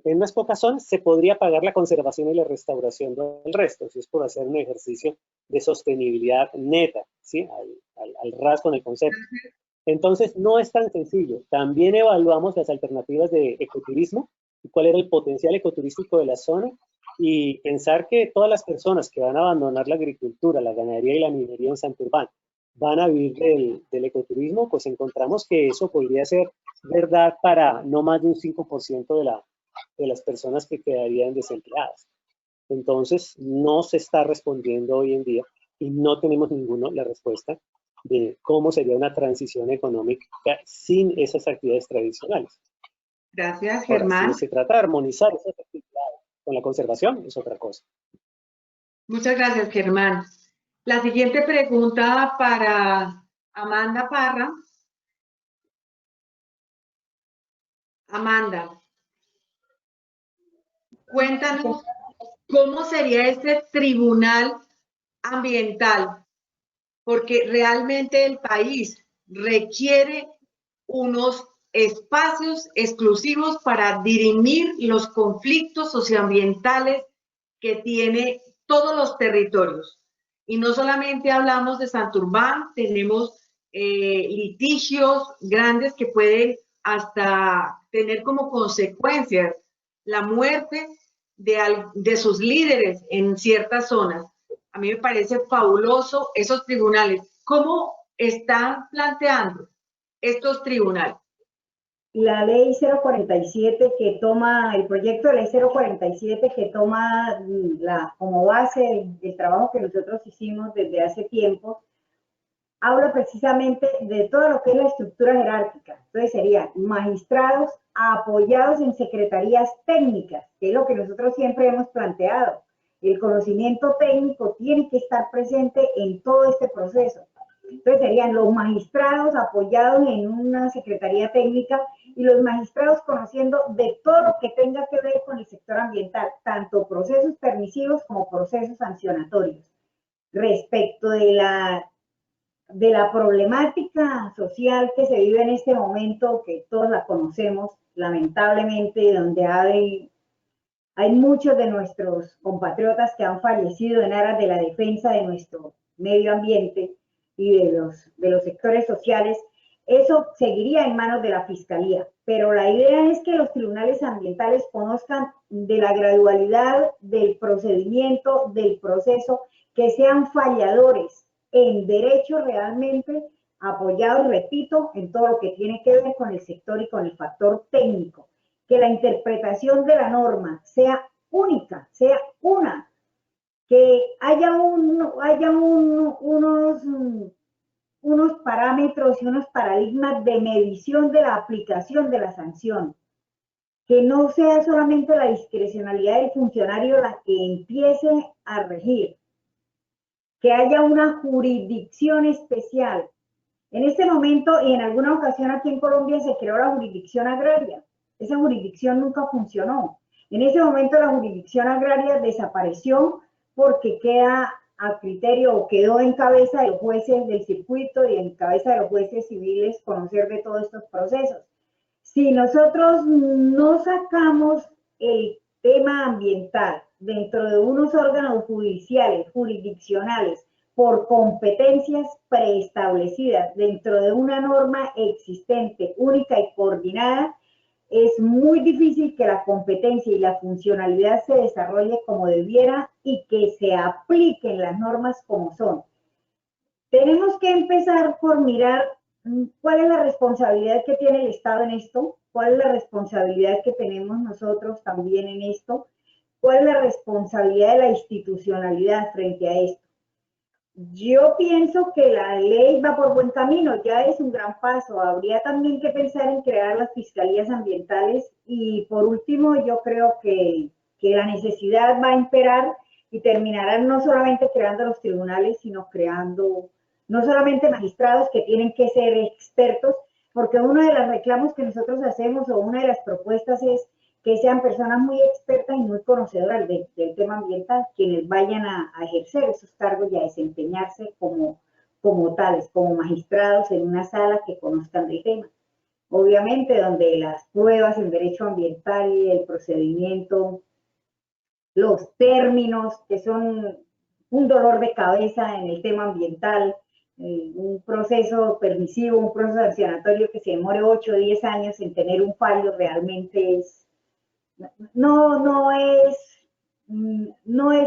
en unas pocas zonas se podría pagar la conservación y la restauración del resto, si es por hacer un ejercicio de sostenibilidad neta, ¿sí? al ras con el concepto. Entonces, no es tan sencillo. También evaluamos las alternativas de ecoturismo y cuál era el potencial ecoturístico de la zona y pensar que todas las personas que van a abandonar la agricultura, la ganadería y la minería en Santurbán van a vivir del ecoturismo, pues encontramos que eso podría ser verdad para no más de un 5% de las personas que quedarían desempleadas. Entonces, no se está respondiendo hoy en día y no tenemos ninguno la respuesta de cómo sería una transición económica sin esas actividades tradicionales. Gracias, Ahora, Germán. si se trata de armonizar esas actividades con la conservación, es otra cosa. Muchas gracias, Germán. La siguiente pregunta para Amanda Parra. Amanda, cuéntanos cómo sería este tribunal ambiental, porque realmente el país requiere unos espacios exclusivos para dirimir los conflictos socioambientales que tiene todos los territorios. Y no solamente hablamos de Santurbán, tenemos litigios grandes que pueden hasta tener como consecuencias la muerte de sus líderes en ciertas zonas. A mí me parece fabuloso esos tribunales. ¿Cómo están planteando estos tribunales? La ley 047 que toma, el proyecto de ley 047 que toma como base el trabajo que nosotros hicimos desde hace tiempo, habla precisamente de todo lo que es la estructura jerárquica. Entonces serían magistrados apoyados en secretarías técnicas, que es lo que nosotros siempre hemos planteado. El conocimiento técnico tiene que estar presente en todo este proceso. Entonces serían los magistrados apoyados en una secretaría técnica y los magistrados conociendo de todo lo que tenga que ver con el sector ambiental, tanto procesos permisivos como procesos sancionatorios. Respecto de la problemática social que se vive en este momento, que todos la conocemos, lamentablemente, donde hay muchos de nuestros compatriotas que han fallecido en aras de la defensa de nuestro medio ambiente y de los sectores sociales, eso seguiría en manos de la Fiscalía. Pero la idea es que los tribunales ambientales conozcan de la gradualidad del procedimiento, del proceso, que sean falladores en derecho realmente, apoyados, repito, en todo lo que tiene que ver con el sector y con el factor técnico. Que la interpretación de la norma sea única, sea una, que haya unos parámetros y unos paradigmas de medición de la aplicación de la sanción, que no sea solamente la discrecionalidad del funcionario la que empiece a regir, que haya una jurisdicción especial. En este momento y en alguna ocasión aquí en Colombia se creó la jurisdicción agraria. Esa jurisdicción nunca funcionó. En ese momento la jurisdicción agraria desapareció porque queda a criterio o quedó en cabeza de los jueces del circuito y en cabeza de los jueces civiles conocer de todos estos procesos. Si nosotros no sacamos el tema ambiental dentro de unos órganos judiciales, jurisdiccionales, por competencias preestablecidas dentro de una norma existente, única y coordinada, es muy difícil que la competencia y la funcionalidad se desarrolle como debiera y que se apliquen las normas como son. Tenemos que empezar por mirar cuál es la responsabilidad que tiene el Estado en esto, cuál es la responsabilidad que tenemos nosotros también en esto, cuál es la responsabilidad de la institucionalidad frente a esto. Yo pienso que la ley va por buen camino, ya es un gran paso. Habría también que pensar en crear las fiscalías ambientales y por último yo creo que la necesidad va a imperar y terminarán no solamente creando los tribunales, sino creando no solamente magistrados que tienen que ser expertos, porque uno de los reclamos que nosotros hacemos o una de las propuestas es que sean personas muy expertas y muy conocedoras del tema ambiental, quienes vayan a ejercer esos cargos y a desempeñarse como tales, como magistrados en una sala que conozcan del tema. Obviamente, donde las pruebas en derecho ambiental y el procedimiento, los términos que son un dolor de cabeza en el tema ambiental, un proceso permisivo, un proceso sancionatorio que se demore 8 o 10 años en tener un fallo realmente no es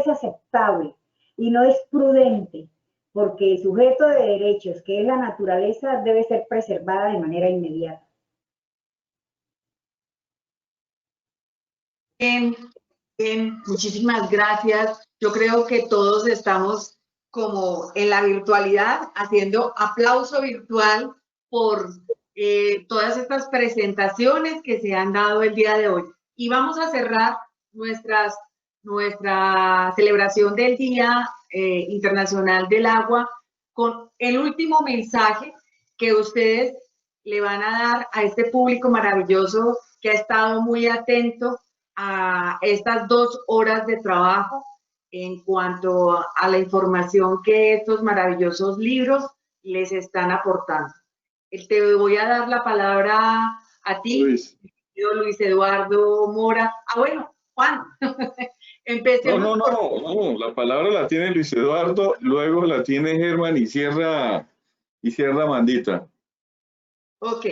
aceptable y no es prudente, porque el sujeto de derechos, que es la naturaleza, debe ser preservada de manera inmediata. Bien, muchísimas gracias. Yo creo que todos estamos como en la virtualidad, haciendo aplauso virtual por todas estas presentaciones que se han dado el día de hoy. Y vamos a cerrar nuestra celebración del Día Internacional del Agua con el último mensaje que ustedes le van a dar a este público maravilloso que ha estado muy atento a estas 2 horas de trabajo en cuanto a la información que estos maravillosos libros les están aportando. Te voy a dar la palabra a ti, Luis Eduardo Mora. Bueno, Juan, empecemos. No, la palabra la tiene Luis Eduardo, luego la tiene Germán y cierra Mandita. Ok,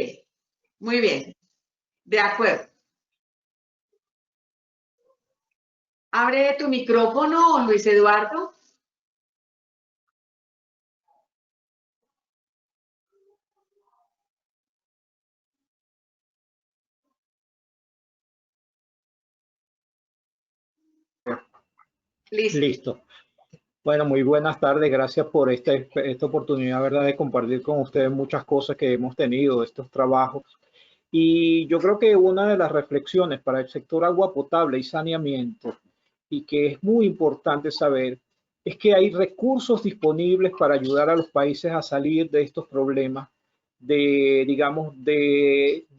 muy bien, de acuerdo. Abre tu micrófono, Luis Eduardo. Listo. Bueno, muy buenas tardes. Gracias por esta oportunidad, ¿verdad?, de compartir con ustedes muchas cosas que hemos tenido, estos trabajos. Y yo creo que una de las reflexiones para el sector agua potable y saneamiento, y que es muy importante saber, es que hay recursos disponibles para ayudar a los países a salir de estos problemas de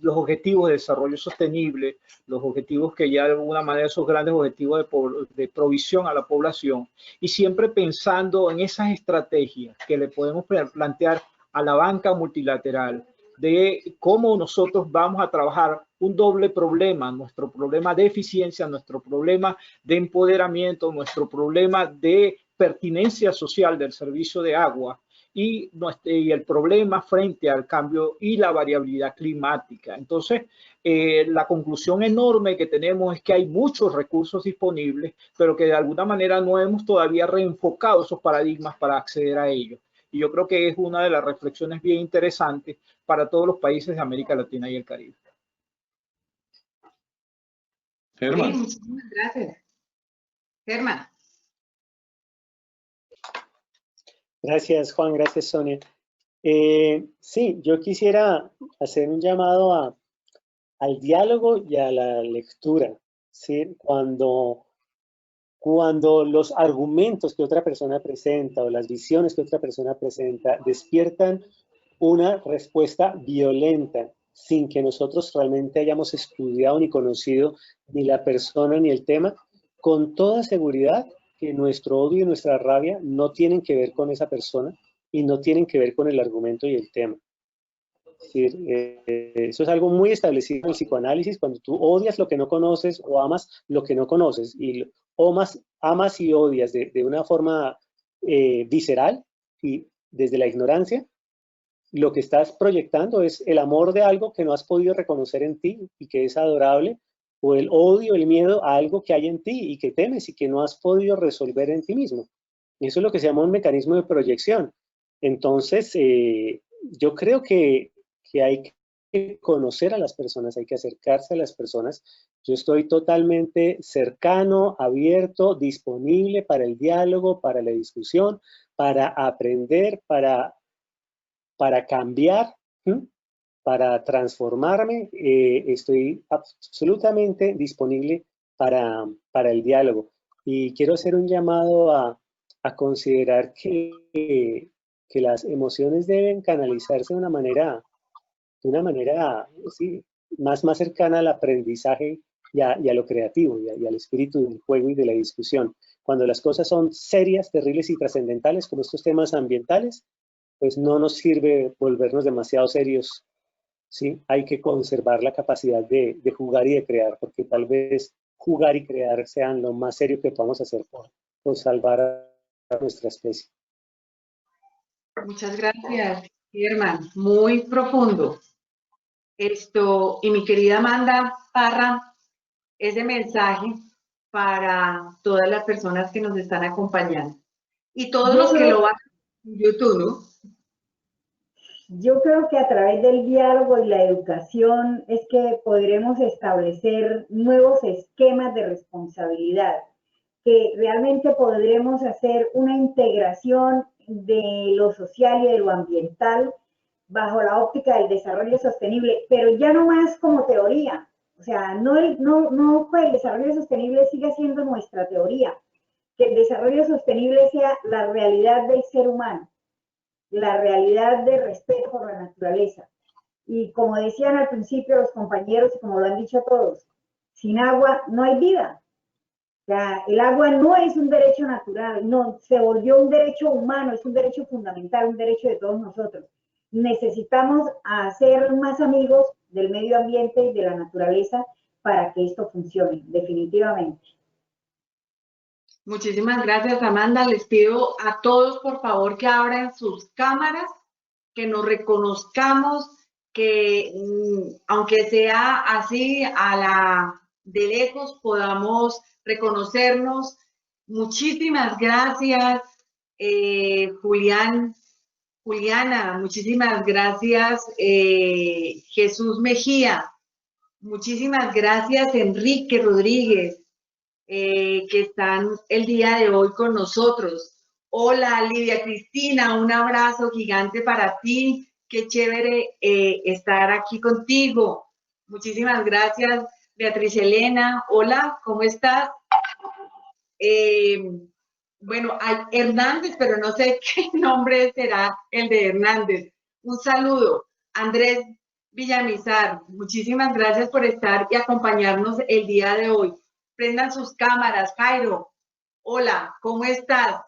los objetivos de desarrollo sostenible, los objetivos que ya de alguna manera esos grandes objetivos de provisión a la población, y siempre pensando en esas estrategias que le podemos plantear a la banca multilateral de cómo nosotros vamos a trabajar un doble problema, nuestro problema de eficiencia, nuestro problema de empoderamiento, nuestro problema de pertinencia social del servicio de agua, y el problema frente al cambio y la variabilidad climática. Entonces, la conclusión enorme que tenemos es que hay muchos recursos disponibles, pero que de alguna manera no hemos todavía reenfocado esos paradigmas para acceder a ellos. Y yo creo que es una de las reflexiones bien interesantes para todos los países de América Latina y el Caribe. Germán. Sí, muchísimas gracias. Germán. Gracias, Juan. Gracias, Sonia. Sí, yo quisiera hacer un llamado al diálogo y a la lectura, ¿sí? Cuando los argumentos que otra persona presenta o las visiones que otra persona presenta despiertan una respuesta violenta sin que nosotros realmente hayamos estudiado ni conocido ni la persona ni el tema, con toda seguridad que nuestro odio y nuestra rabia no tienen que ver con esa persona y no tienen que ver con el argumento y el tema. Es decir, eso es algo muy establecido en el psicoanálisis, cuando tú odias lo que no conoces o amas lo que no conoces, y amas y odias de una forma visceral y desde la ignorancia, lo que estás proyectando es el amor de algo que no has podido reconocer en ti y que es adorable, o el odio, el miedo a algo que hay en ti y que temes y que no has podido resolver en ti mismo. Y eso es lo que se llama un mecanismo de proyección. Entonces, yo creo que hay que conocer a las personas, hay que acercarse a las personas. Yo estoy totalmente cercano, abierto, disponible para el diálogo, para la discusión, para aprender, para cambiar, para transformarme. Estoy absolutamente disponible para el diálogo. Y quiero hacer un llamado a considerar que las emociones deben canalizarse de una manera sí, más cercana al aprendizaje y a lo creativo y al espíritu del juego y de la discusión. Cuando las cosas son serias, terribles y trascendentales, como estos temas ambientales, pues no nos sirve volvernos demasiado serios, ¿sí? Hay que conservar la capacidad de jugar y de crear, porque tal vez jugar y crear sean lo más serio que podamos hacer por salvar a nuestra especie. Muchas gracias, Germán. Muy profundo. Y mi querida Amanda Parra, ese mensaje para todas las personas que nos están acompañando y todos los que lo van en YouTube, ¿no? Yo creo que a través del diálogo y la educación es que podremos establecer nuevos esquemas de responsabilidad, que realmente podremos hacer una integración de lo social y de lo ambiental bajo la óptica del desarrollo sostenible, pero ya no más como teoría. O sea, no pues el desarrollo sostenible sigue siendo nuestra teoría, que el desarrollo sostenible sea la realidad del ser humano, la realidad de respeto por la naturaleza. Y como decían al principio los compañeros y como lo han dicho todos, sin agua no hay vida. O sea, el agua no es un derecho natural, no, se volvió un derecho humano, es un derecho fundamental, un derecho de todos nosotros. Necesitamos hacer más amigos del medio ambiente y de la naturaleza para que esto funcione, definitivamente. Muchísimas gracias, Amanda. Les pido a todos, por favor, que abran sus cámaras, que nos reconozcamos, que aunque sea así, de lejos, podamos reconocernos. Muchísimas gracias, Juliana, muchísimas gracias, Jesús Mejía, muchísimas gracias, Enrique Rodríguez, que están el día de hoy con nosotros. Hola, Lidia Cristina, un abrazo gigante para ti. Qué chévere estar aquí contigo. Muchísimas gracias, Beatriz Elena. Hola, ¿cómo estás? Bueno, hay Hernández, pero no sé qué nombre será el de Hernández. Un saludo. Andrés Villamizar, muchísimas gracias por estar y acompañarnos el día de hoy. Prendan sus cámaras. Jairo, hola, ¿cómo estás?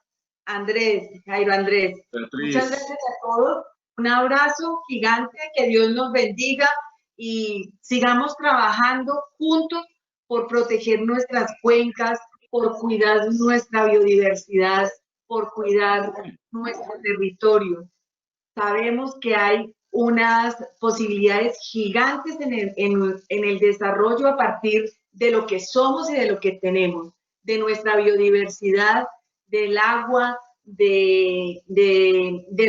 Andrés, Jairo Andrés. Beatriz. Muchas gracias a todos. Un abrazo gigante, que Dios nos bendiga y sigamos trabajando juntos por proteger nuestras cuencas, por cuidar nuestra biodiversidad, por cuidar nuestro territorio. sabemos que hay unas posibilidades gigantes en el desarrollo a partir de lo que somos y de lo que tenemos, de nuestra biodiversidad, del agua, de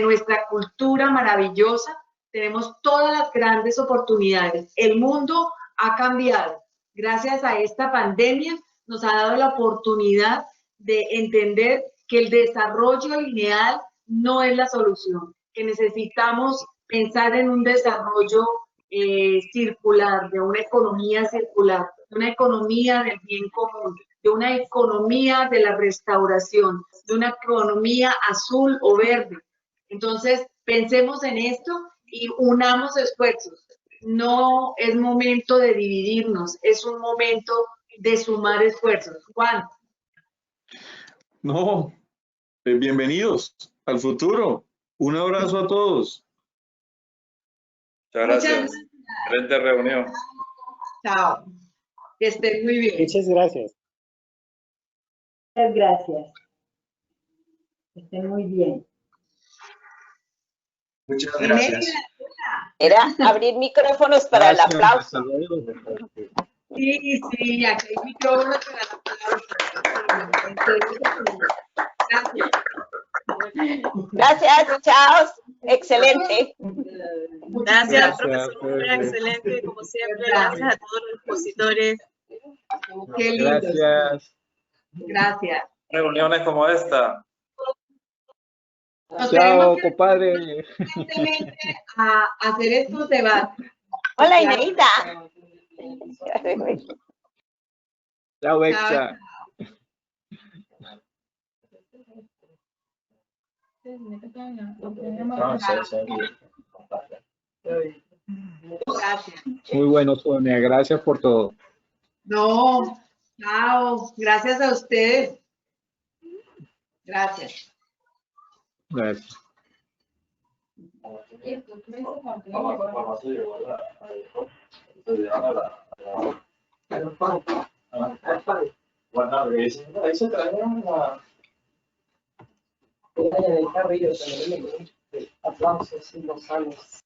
nuestra cultura maravillosa. Tenemos todas las grandes oportunidades. El mundo ha cambiado. Gracias a esta pandemia nos ha dado la oportunidad de entender que el desarrollo lineal no es la solución, que necesitamos pensar en un desarrollo circular, de una economía circular, de una economía del bien común, de una economía de la restauración, de una economía azul o verde. Entonces, pensemos en esto y unamos esfuerzos. No es momento de dividirnos, es un momento de sumar esfuerzos. Juan. No, bienvenidos al futuro. Un abrazo a todos. Muchas gracias. Excelente reunión. Chao. Que estén muy bien. Muchas gracias. Muchas gracias. Que estén muy bien. Muchas gracias. Era abrir micrófonos para el aplauso. Sí, sí, aquí hay micrófonos para el aplauso. Gracias. Gracias, chao. Excelente. Gracias, profesor. Excelente, como siempre. Gracias a todos los expositores. Qué lindo. Gracias. Gracias. Reuniones como esta. Chao, compadre. A hacer estos debates. Hola, Ineita. Chao, Exa. Gracias. Muy bueno, Sonia. Gracias por todo. No, chao. Gracias a ustedes. Gracias. Gracias. Ahí se trajeron la... El carrillo, aplausos y los salos.